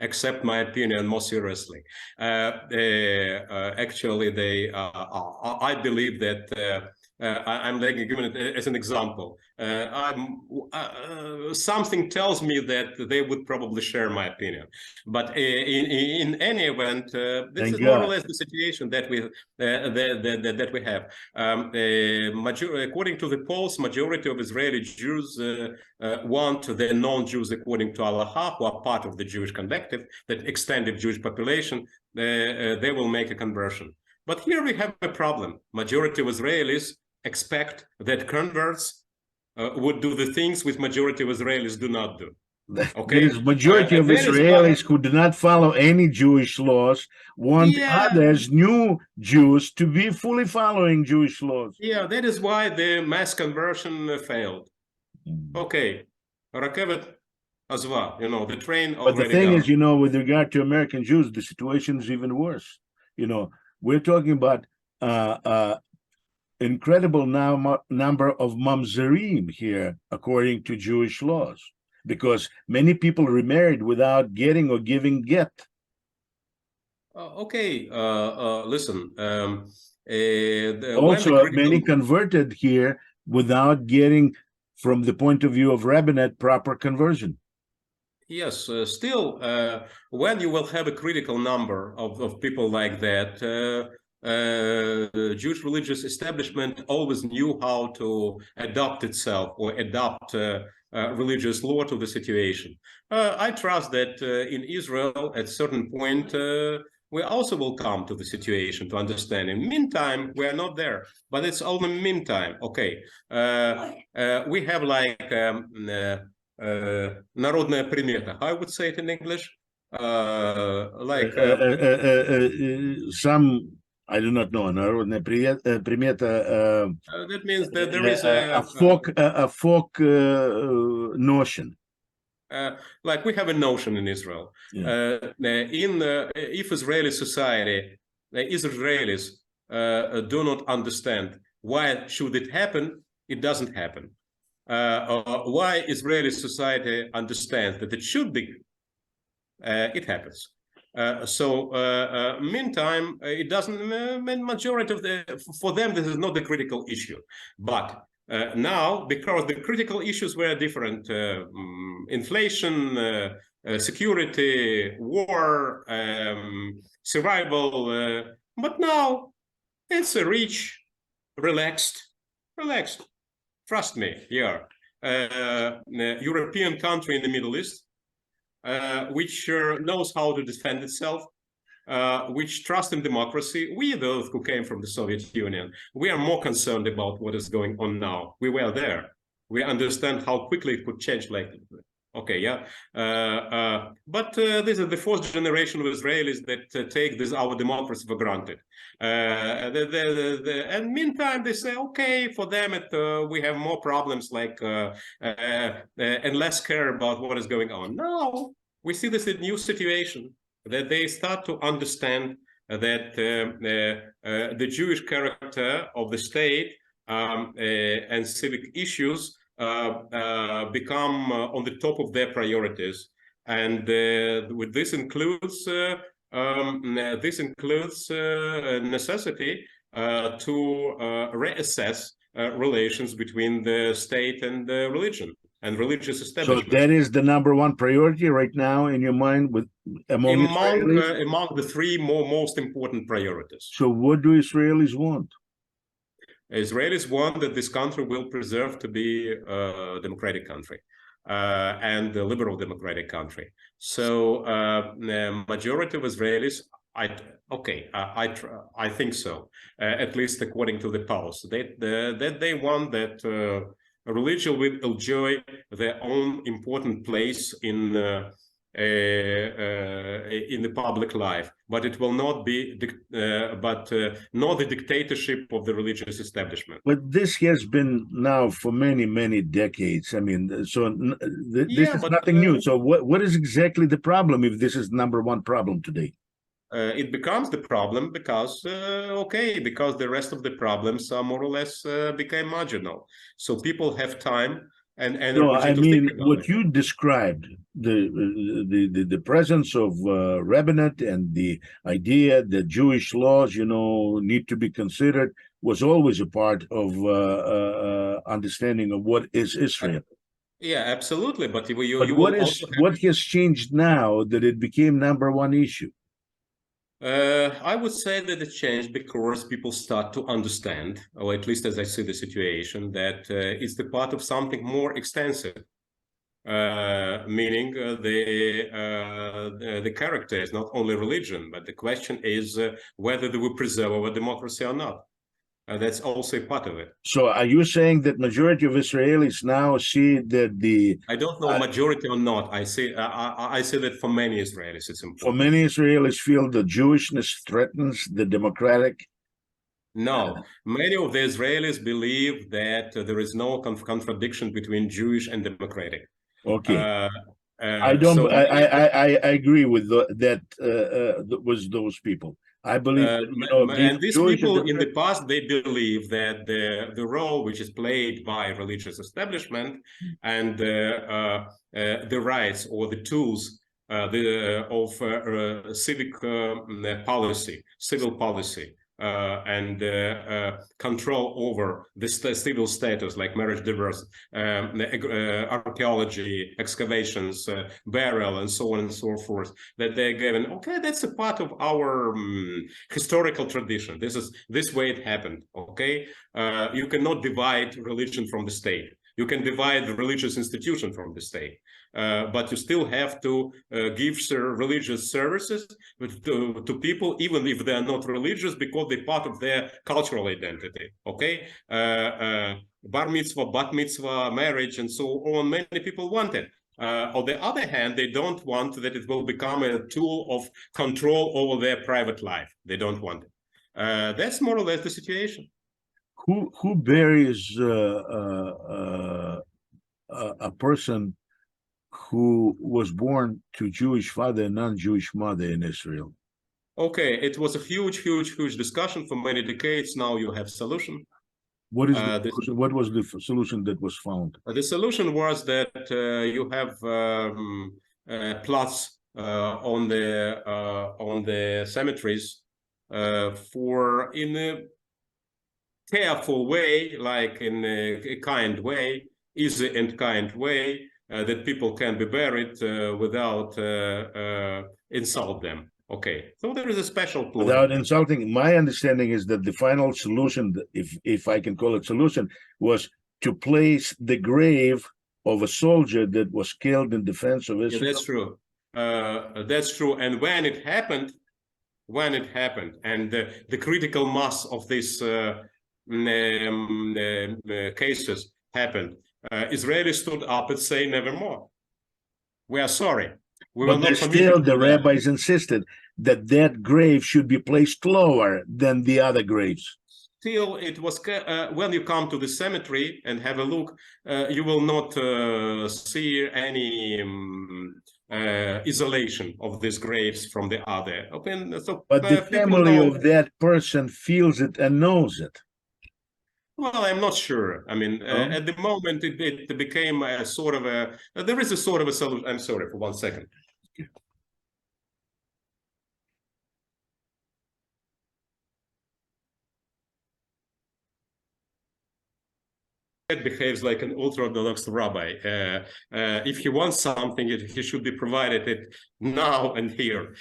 accept my opinion more seriously. Actually, I believe that I'm giving it as an example. Something tells me that they would probably share my opinion. But in any event, this is more or less the situation that we have. According to the polls, majority of Israeli Jews want the non-Jews, according to halacha, who are part of the Jewish collective, that extended Jewish population, they will make a conversion. But here we have a problem. Majority of Israelis expect that converts would do the things which majority of Israelis do not do. Okay, there's majority of Israelis who do not follow any Jewish laws, want others, new Jews, to be fully following Jewish laws. Yeah, that is why the mass conversion failed. Okay, Rakevet Azva, you know, the train already. But the thing is, you know, with regard to American Jews, the situation is even worse. You know, we're talking about incredible number of mamzerim here, according to Jewish laws, because many people remarried without getting or giving get. Okay, listen. Also, many converted here without getting, from the point of view of rabbinate, proper conversion. Yes, still, when you will have a critical number of people like that, the Jewish religious establishment always knew how to adapt itself or adapt religious law to the situation. I trust that in Israel, at a certain point, we also will come to the situation to understand. In the meantime, we are not there, but it's only meantime. Okay, we have like народная примета. How I would say it in English? Some, I do not know, народная примета, that means that there is a folk notion. Like we have a notion in Israel. Yeah. If Israeli society, Israelis do not understand why should it happen, it doesn't happen. Why Israeli society understands that it should be, it happens. Meantime, it doesn't. Majority of for them, this is not the critical issue. But now, because the critical issues were different, inflation, security, war, survival. But now it's a rich, relaxed. Trust me, here, European country in the Middle East, which knows how to defend itself, which trust in democracy. We, those who came from the Soviet Union, we are more concerned about what is going on now. We were there. We understand how quickly it could change later. Okay, yeah. But this is the fourth generation of Israelis that take this our democracy for granted. And meantime, they say, okay, for them, we have more problems like and less care about what is going on. Now, we see this new situation that they start to understand that the Jewish character of the state and civic issues become on the top of their priorities, and with this includes necessity to reassess relations between the state and the religion and religious establishment. So that is the number one priority right now in your mind with among the three most important priorities. So what do Israelis want? Israelis want that this country will preserve to be a democratic country and a liberal democratic country. So the majority of Israelis, I think so, at least according to the polls, that they want that religion will enjoy their own important place in the public life, but it will not be, not the dictatorship of the religious establishment. But this has been now for many decades. I mean, so this is nothing new. So what is exactly the problem if this is number one problem today? It becomes the problem because, because the rest of the problems are more or less became marginal. So people have time and energy. No, I mean, what you described, the presence of rabbinate and the idea that Jewish laws, need to be considered, was always a part of understanding of what is Israel. Yeah, absolutely. But what has changed now that it became number one issue? I would say that it changed because people start to understand, or at least as I see the situation, that it's the part of something more extensive, meaning the character is not only religion, but the question is whether they will preserve our democracy or not. That's also a part of it. So are you saying that majority of Israelis now see that I don't know majority or not. I say that for many Israelis it's important. For many Israelis feel that Jewishness threatens the democratic? No, many of the Israelis believe that there is no contradiction between Jewish and democratic. Okay. I don't. I agree with that. Was those people? I believe, and these people in the past, they believe that the role which is played by religious establishment and the rights or the tools of civic policy, civil policy, and control over the civil status, like marriage, divorce, archaeology, excavations, burial, and so on and so forth, that they're given, okay, that's a part of our historical tradition. This way it happened, okay? You cannot divide religion from the state. You can divide the religious institution from the state, but you still have to give religious services to people, even if they are not religious, because they're part of their cultural identity. Okay, bar mitzvah, bat mitzvah, marriage, and so on. Many people want it. On the other hand, they don't want that it will become a tool of control over their private life. They don't want it. That's more or less the situation. Who buries a person who was born to Jewish father and non-Jewish mother in Israel? Okay, it was a huge discussion for many decades. Now you have solution. What is what was the solution that was found? The solution was that you have plots on the cemeteries for in a careful way, like in a kind way, easy and kind way, that people can be buried without insult them. Okay, so there is a special plan. Without insulting, my understanding is that the final solution, if I can call it solution, was to place the grave of a soldier that was killed in defense of Israel. Yeah, that's true. That's true. And when it happened, and the critical mass of these cases happened, Israelis stood up and say, "Nevermore. We are sorry. We will not." Still, the rabbis insisted that that grave should be placed lower than the other graves. Still, it was when you come to the cemetery and have a look, you will not see any isolation of these graves from the other. Okay, so, but the family of that person feels it and knows it. Well, I'm not sure. I mean, at the moment, it became a sort of a. There is a sort of a solution. I'm sorry for 1 second. Behaves like an ultra-Orthodox rabbi. If he wants something, he should be provided it now and here.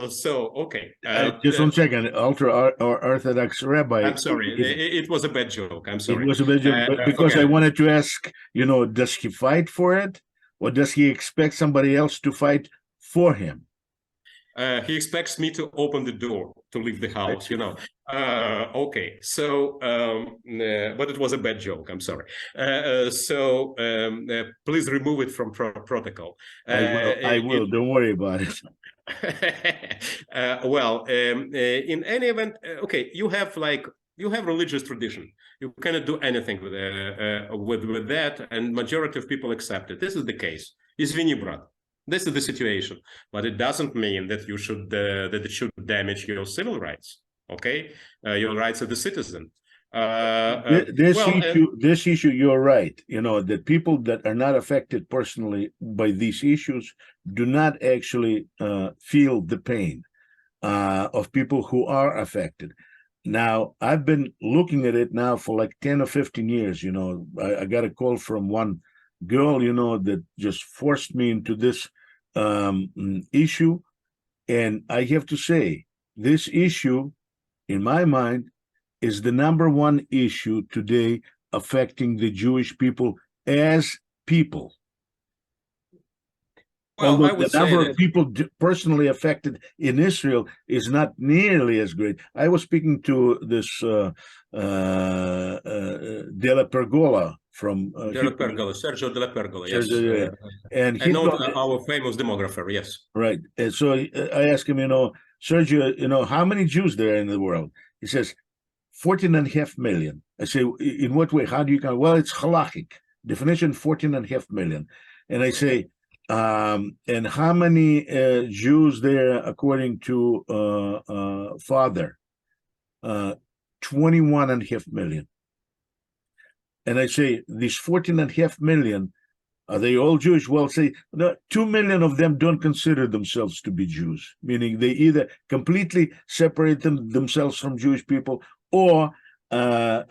So, okay. Just 1 second, ultra-Orthodox rabbi. I'm sorry, it was a bad joke. I'm sorry. It was a bad joke, because I wanted to ask, does he fight for it? Or does he expect somebody else to fight for him? He expects me to open the door to leave the house, okay, so but it was a bad joke. I'm sorry. So please remove it from protocol. I will. Don't worry about it. Well, in any event, okay, you have religious tradition. You cannot do anything with that, and majority of people accept it. This is the case. Извини, брат. This is the situation, but it doesn't mean that you should that it should damage your civil rights. Okay, your rights as a citizen. This issue, you're right. That people that are not affected personally by these issues do not actually feel the pain of people who are affected. Now, I've been looking at it now for like 10 or 15 years. I got a call from one girl, that just forced me into this issue. And I have to say, this issue, in my mind, is the #1 issue today affecting the Jewish people as people. Well, although the number of people personally affected in Israel is not nearly as great. I was speaking to this Della Pergola from Sergio Della Pergola, yes. And I know our famous demographer, yes. Right. And so I asked him, Sergio, how many Jews there are in the world? He says, 14.5 million. I say, in what way? How do you count? Well, it's halachic. Definition, 14.5 million. And I say, and how many Jews there according to father? 21.5 million. And I say, these 14.5 million Are they all Jewish? Well, say no, 2 million of them don't consider themselves to be Jews, meaning they either completely separate themselves from Jewish people or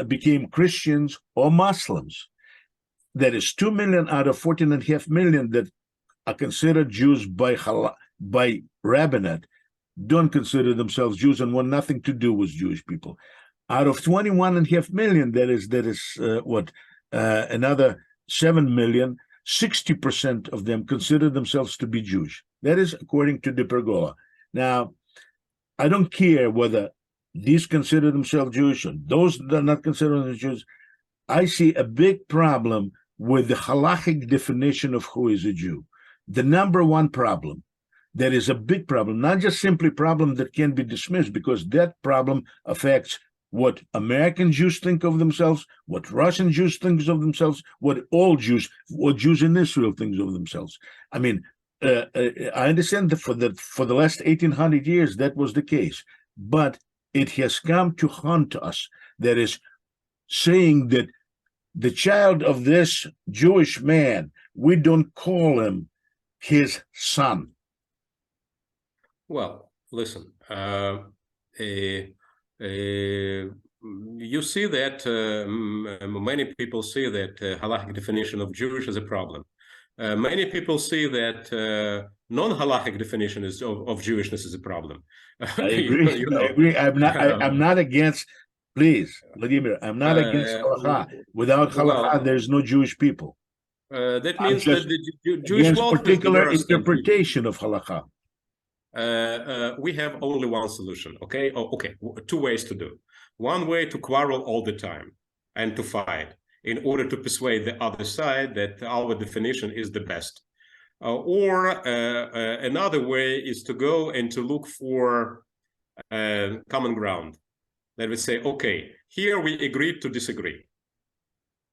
became Christians or Muslims. That is 2 million out of 14.5 million that are considered Jews by rabbinate, don't consider themselves Jews and want nothing to do with Jewish people. Out of 21.5 million, that is another 7 million. 60% of them consider themselves to be Jewish. That is according to the Pergola. Now, I don't care whether these consider themselves Jewish or those that are not considered themselves Jews. I see a big problem with the halachic definition of who is a Jew. The number one problem, that is a big problem, not just simply problem that can be dismissed, because that problem affects what American Jews think of themselves, what Russian Jews think of themselves, what Jews in Israel think of themselves. I mean, I understand that for the last 1800 years that was the case, but it has come to haunt us. That is saying that the child of this Jewish man, we don't call him his son. Well, listen, you see that many people see that halachic definition of Jewish is a problem. Many people see that non-halachic definition of Jewishness is a problem. I agree. I agree. I'm not against. Please, Vladimir, I'm not against halakha. Without halakha, there's no Jewish people. That means that the Jewish law particular interpretation of halakha. We have only one solution, okay? Okay, two ways to do. One way to quarrel all the time and to fight in order to persuade the other side that our definition is the best. Or another way is to go and to look for common ground. That we say, okay, here we agreed to disagree.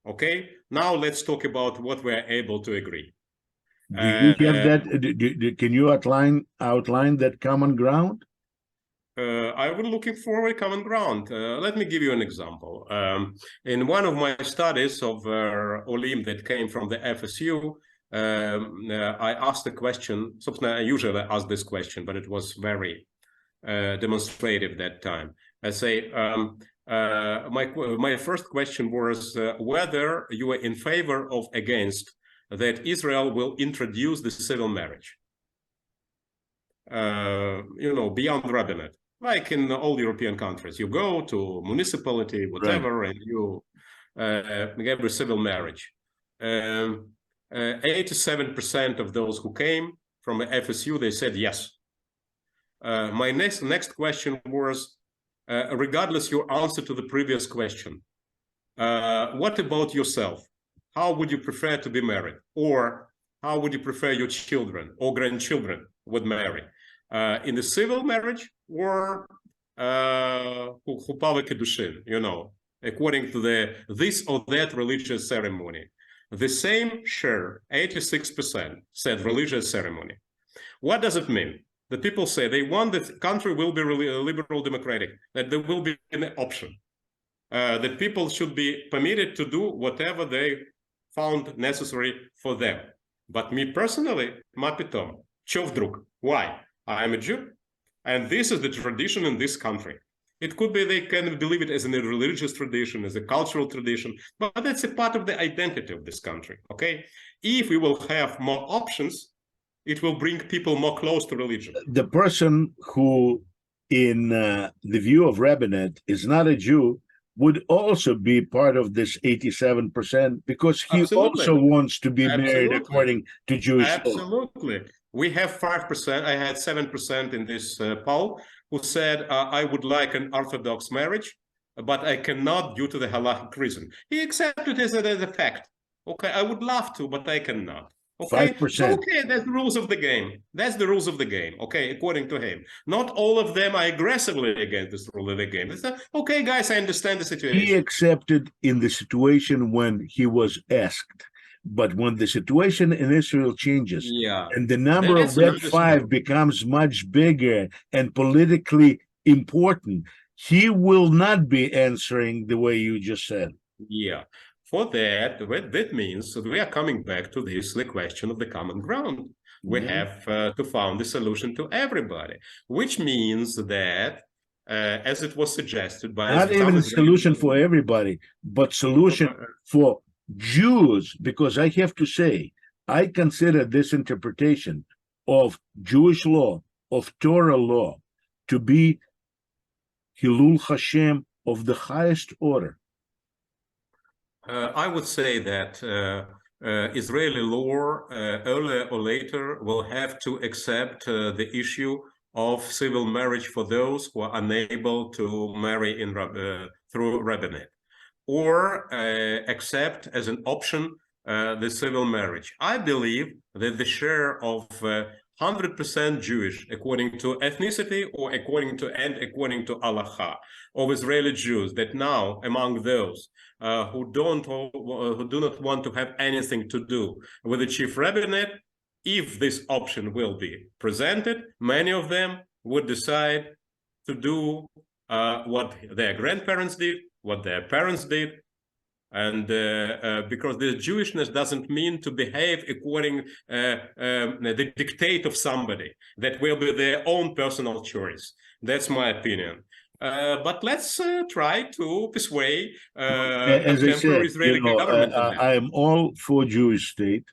Okay, now let's talk about what we're able to agree. Do you have that? Can you outline that common ground? I was looking for a common ground. Let me give you an example. In one of my studies of Olim that came from the FSU, I asked the question. I usually ask this question, but it was very demonstrative that time. I say, my first question was whether you were in favor of against that Israel will introduce the civil marriage, beyond rabbinate, like in all European countries. You go to municipality, whatever, right, and you have a civil marriage. 87% of those who came from FSU, they said yes. My next question was, regardless your answer to the previous question, what about yourself? How would you prefer to be married? Or how would you prefer your children or grandchildren would marry? In the civil marriage or chupah v'kiddushin, according to this or that religious ceremony. The same share, 86%, said religious ceremony. What does it mean? The people say they want that the country will be really liberal democratic, that there will be an option, that people should be permitted to do whatever they found necessary for them. But me personally, ma pitom, чё вдруг? Why? I am a Jew, and this is the tradition in this country. It could be they can believe it as a religious tradition, as a cultural tradition, but that's a part of the identity of this country, okay? If we will have more options, it will bring people more close to religion. The person who, in the view of rabbinate, is not a Jew would also be part of this 87% because he also wants to be married according to Jewish law. Absolutely. We have 5%. I had 7% in this poll who said, I would like an Orthodox marriage, but I cannot due to the halachic reason. He accepted it as a fact. Okay, I would love to, but I cannot. Okay, 5%. So, okay, that's the rules of the game. That's the rules of the game, okay, according to him. Not all of them are aggressively against this rule of the game. It's okay, guys, I understand the situation. He accepted in the situation when he was asked. But when the situation in Israel changes, and the number of that 5 becomes much bigger and politically important, he will not be answering the way you just said. Yeah. for that, what that means that we are coming back to this, the question of the common ground. We have to find the solution to everybody, which means that, as it was suggested by not even a solution for everybody, but solution for Jews, because I have to say, I consider this interpretation of Jewish law, of Torah law, to be Hilul Hashem of the highest order. I would say that Israeli law, earlier or later, will have to accept the issue of civil marriage for those who are unable to marry through rabbinate, or accept as an option the civil marriage. I believe that the share of 100% Jewish, according to ethnicity or according to halacha, of Israeli Jews, that now among those who do not want to have anything to do with the chief rabbinate, if this option will be presented, many of them would decide to do what their grandparents did, what their parents did, and because the Jewishness doesn't mean to behave according the dictate of somebody. That will be their own personal choice. That's my opinion. But let's try to persuade as I said, Israeli government. I am all for Jewish state.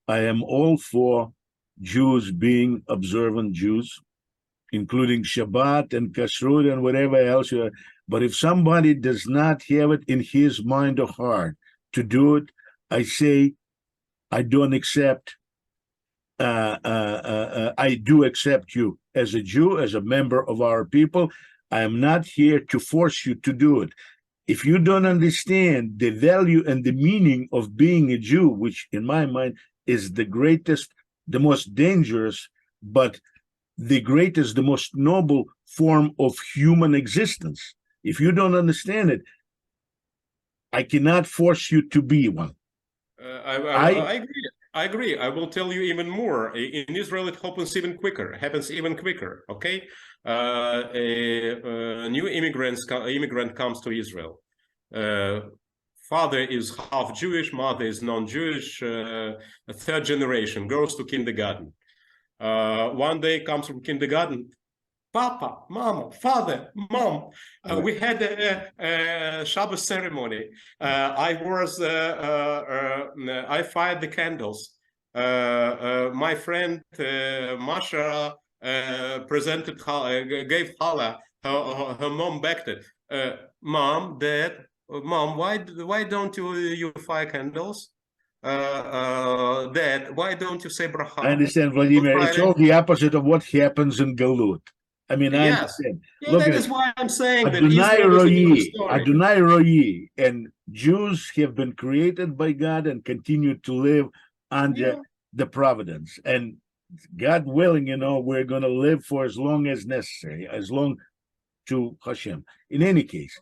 I am all for Jews being observant Jews, including Shabbat and Kashrut and whatever else. But if somebody does not have it in his mind or heart to do it, I say, I don't accept. I do accept you as a Jew, as a member of our people. I am not here to force you to do it. If you don't understand the value and the meaning of being a Jew, which in my mind is the greatest, the most dangerous, but the greatest, the most noble form of human existence. If you don't understand it, I cannot force you to be one. I agree. I agree. I will tell you even more. In Israel, it happens even quicker. Okay, a new immigrant comes to Israel. Father is half Jewish, mother is non-Jewish. A third generation goes to kindergarten. One day comes from kindergarten. Papa, Mama, Father, Mom, we had a Shabbos ceremony. I fired the candles. My friend Masha gave challah. Her mom backed it. Mom, Dad, Mom, why don't you fire candles? Dad, why don't you say bracha? I understand, Vladimir. It's all the opposite of what happens in Galut. I mean, I understand. Yeah, that is why I'm saying that Adonai Israel is Adonai Royi, and Jews have been created by God and continue to live under the providence. And God willing, we're going to live for as long as necessary, as long to Hashem. In any case.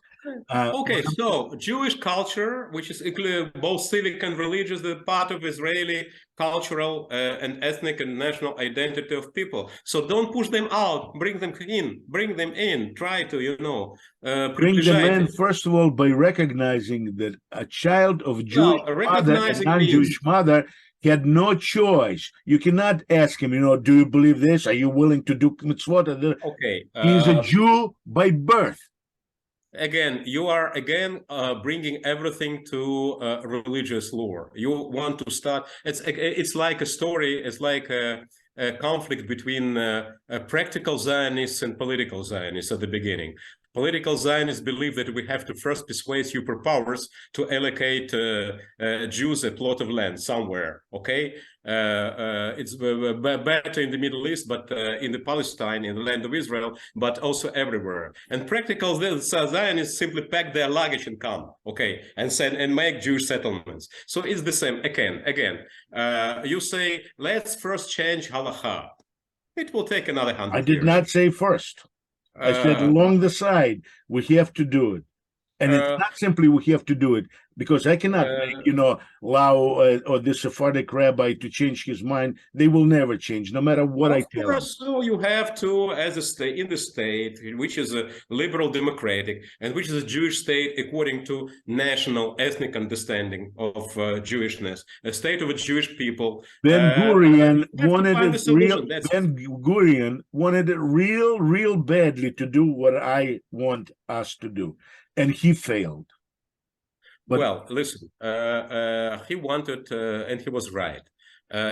Okay, so Jewish culture, which is both civic and religious, the part of Israeli cultural and ethnic and national identity of people. So don't push them out, bring them in, try to, bring them in, first of all, by recognizing that a child of Jewish father and non-Jewish mother had no choice. You cannot ask him, do you believe this? Are you willing to do mitzvot? Okay. He's a Jew by birth. Again, you are bringing everything to religious lore. You want to start. It's like a story. It's like a conflict between practical Zionists and political Zionists at the beginning. Political Zionists believe that we have to first persuade superpowers to allocate Jews a plot of land somewhere. Okay, it's better in the Middle East, but in the Palestine, in the land of Israel, but also everywhere. And practical Zionists simply pack their luggage and come. Okay, and make Jewish settlements. So it's the same again. You say let's first change halacha. It will take another 100 years. I did not say first. I said along the side, we have to do it. And it's not simply we have to do it, because I cannot make, allow or the Sephardic rabbi to change his mind. They will never change, no matter what I tell them. So you have to, as a state, in the state, which is a liberal democratic, and which is a Jewish state according to national ethnic understanding of Jewishness, a state of a Jewish people. Ben Gurion wanted it real. That's... Ben Gurion wanted it real badly to do what I want us to do, and he failed. But, well, listen, he wanted, and he was right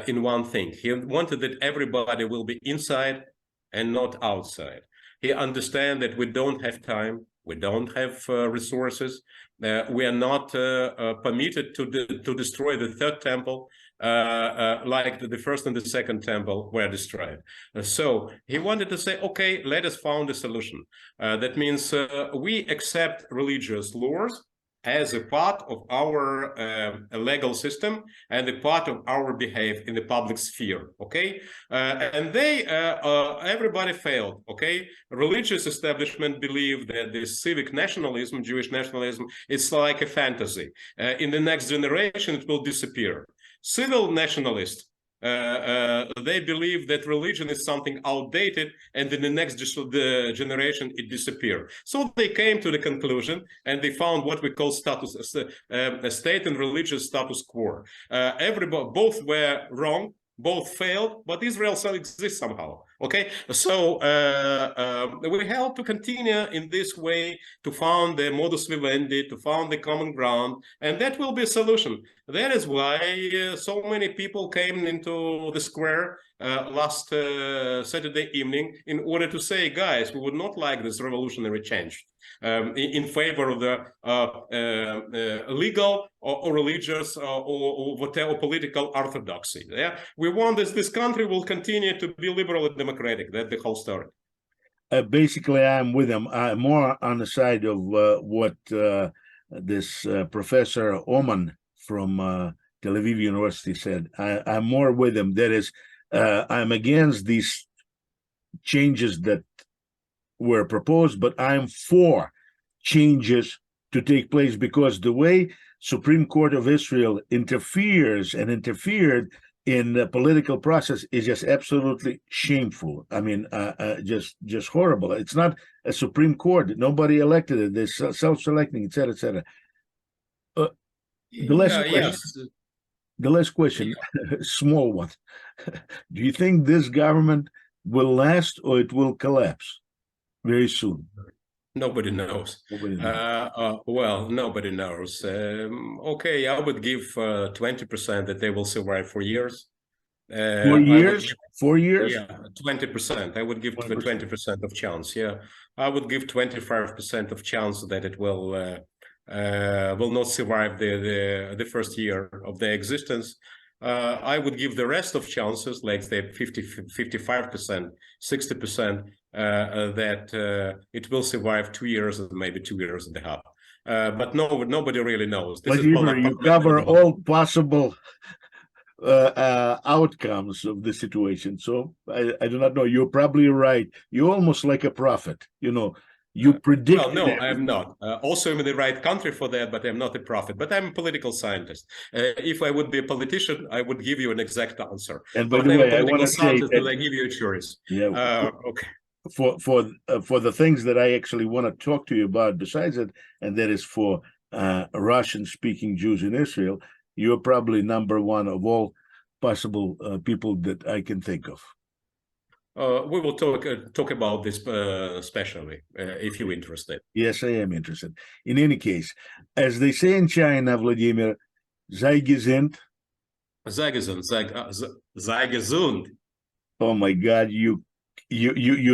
in one thing. He wanted that everybody will be inside and not outside. He understands that we don't have time, we don't have resources, we are not permitted to destroy the third temple, like the first and the second temple were destroyed. So he wanted to say, okay, let us find a solution. That means we accept religious laws as a part of our legal system and a part of our behavior in the public sphere, okay? And they, everybody failed, okay? Religious establishment believe that the civic nationalism, Jewish nationalism, is like a fantasy. In the next generation, it will disappear. Civil nationalists, they believe that religion is something outdated, and in the next generation it disappears. So they came to the conclusion, and they found what we call status, a state and religious status quo. Everybody, both were wrong, both failed, but Israel still exists somehow. Okay, so we have to continue in this way to find the modus vivendi, to find the common ground, and that will be a solution. That is why so many people came into the square last Saturday evening in order to say, guys, we would not like this revolutionary change in favor of the legal or religious or whatever political orthodoxy. Yeah, we want this country will continue to be liberal and democratic. That's the whole story. Basically, I'm with him. I'm more on the side of what this Professor Oman from Tel Aviv University said. I'm more with him. That is, I'm against these changes that were proposed, but I'm for changes to take place, because the way Supreme Court of Israel interferes and interfered in the political process is just absolutely shameful. I mean, just horrible. It's not a Supreme Court. Nobody elected it. They're self-selecting, et cetera, et cetera. The last question, small one. Do you think this government will last, or it will collapse very soon? Nobody knows. Well, nobody knows. Okay, I would give 20% that they will survive for years. 4 years? 4 years? Yeah, 20%. I would give 20% of chance. Yeah, I would give 25% of chance that it will not survive the first year of their existence. I would give the rest of chances, like the 55%, 60%, that it will survive 2 years and maybe 2 years and a half. But nobody really knows. But you cover all possible outcomes of the situation. So I do not know. You're probably right. You're almost like a prophet. You predict. Well, no, I'm not. Also, I'm in the right country for that, but I'm not a prophet. But I'm a political scientist. If I would be a politician, I would give you an exact answer. And by the way, I want to say that I give you a choice. Yeah. Okay. For the things that I actually want to talk to you about besides it, and that is for Russian-speaking Jews in Israel, you're probably number one of all possible people that I can think of. We will talk about this specially, if you're interested. Yes, I am interested. In any case, as they say in China, Vladimir, sei gesund. Sei gesund, sei gesund. Oh my God, you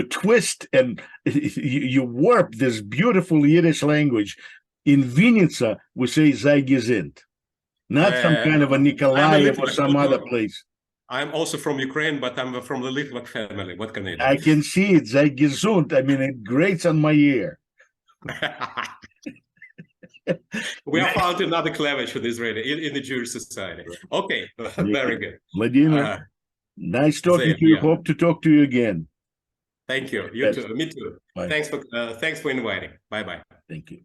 twist and you warp this beautiful Yiddish language. In Vinica, we say sei gesund, not some kind of a Nikolaev or some other place. I'm also from Ukraine, but I'm from the Litvak family. What can I do? I can see it. Sei gesund. I mean, it grates on my ear. We have found another cleavage with Israeli in the Jewish society. Okay, very good. Vladimir, nice talking to you. Hope to talk to you again. Thank you. You too. Me too. Bye. Thanks for inviting. Bye-bye. Thank you.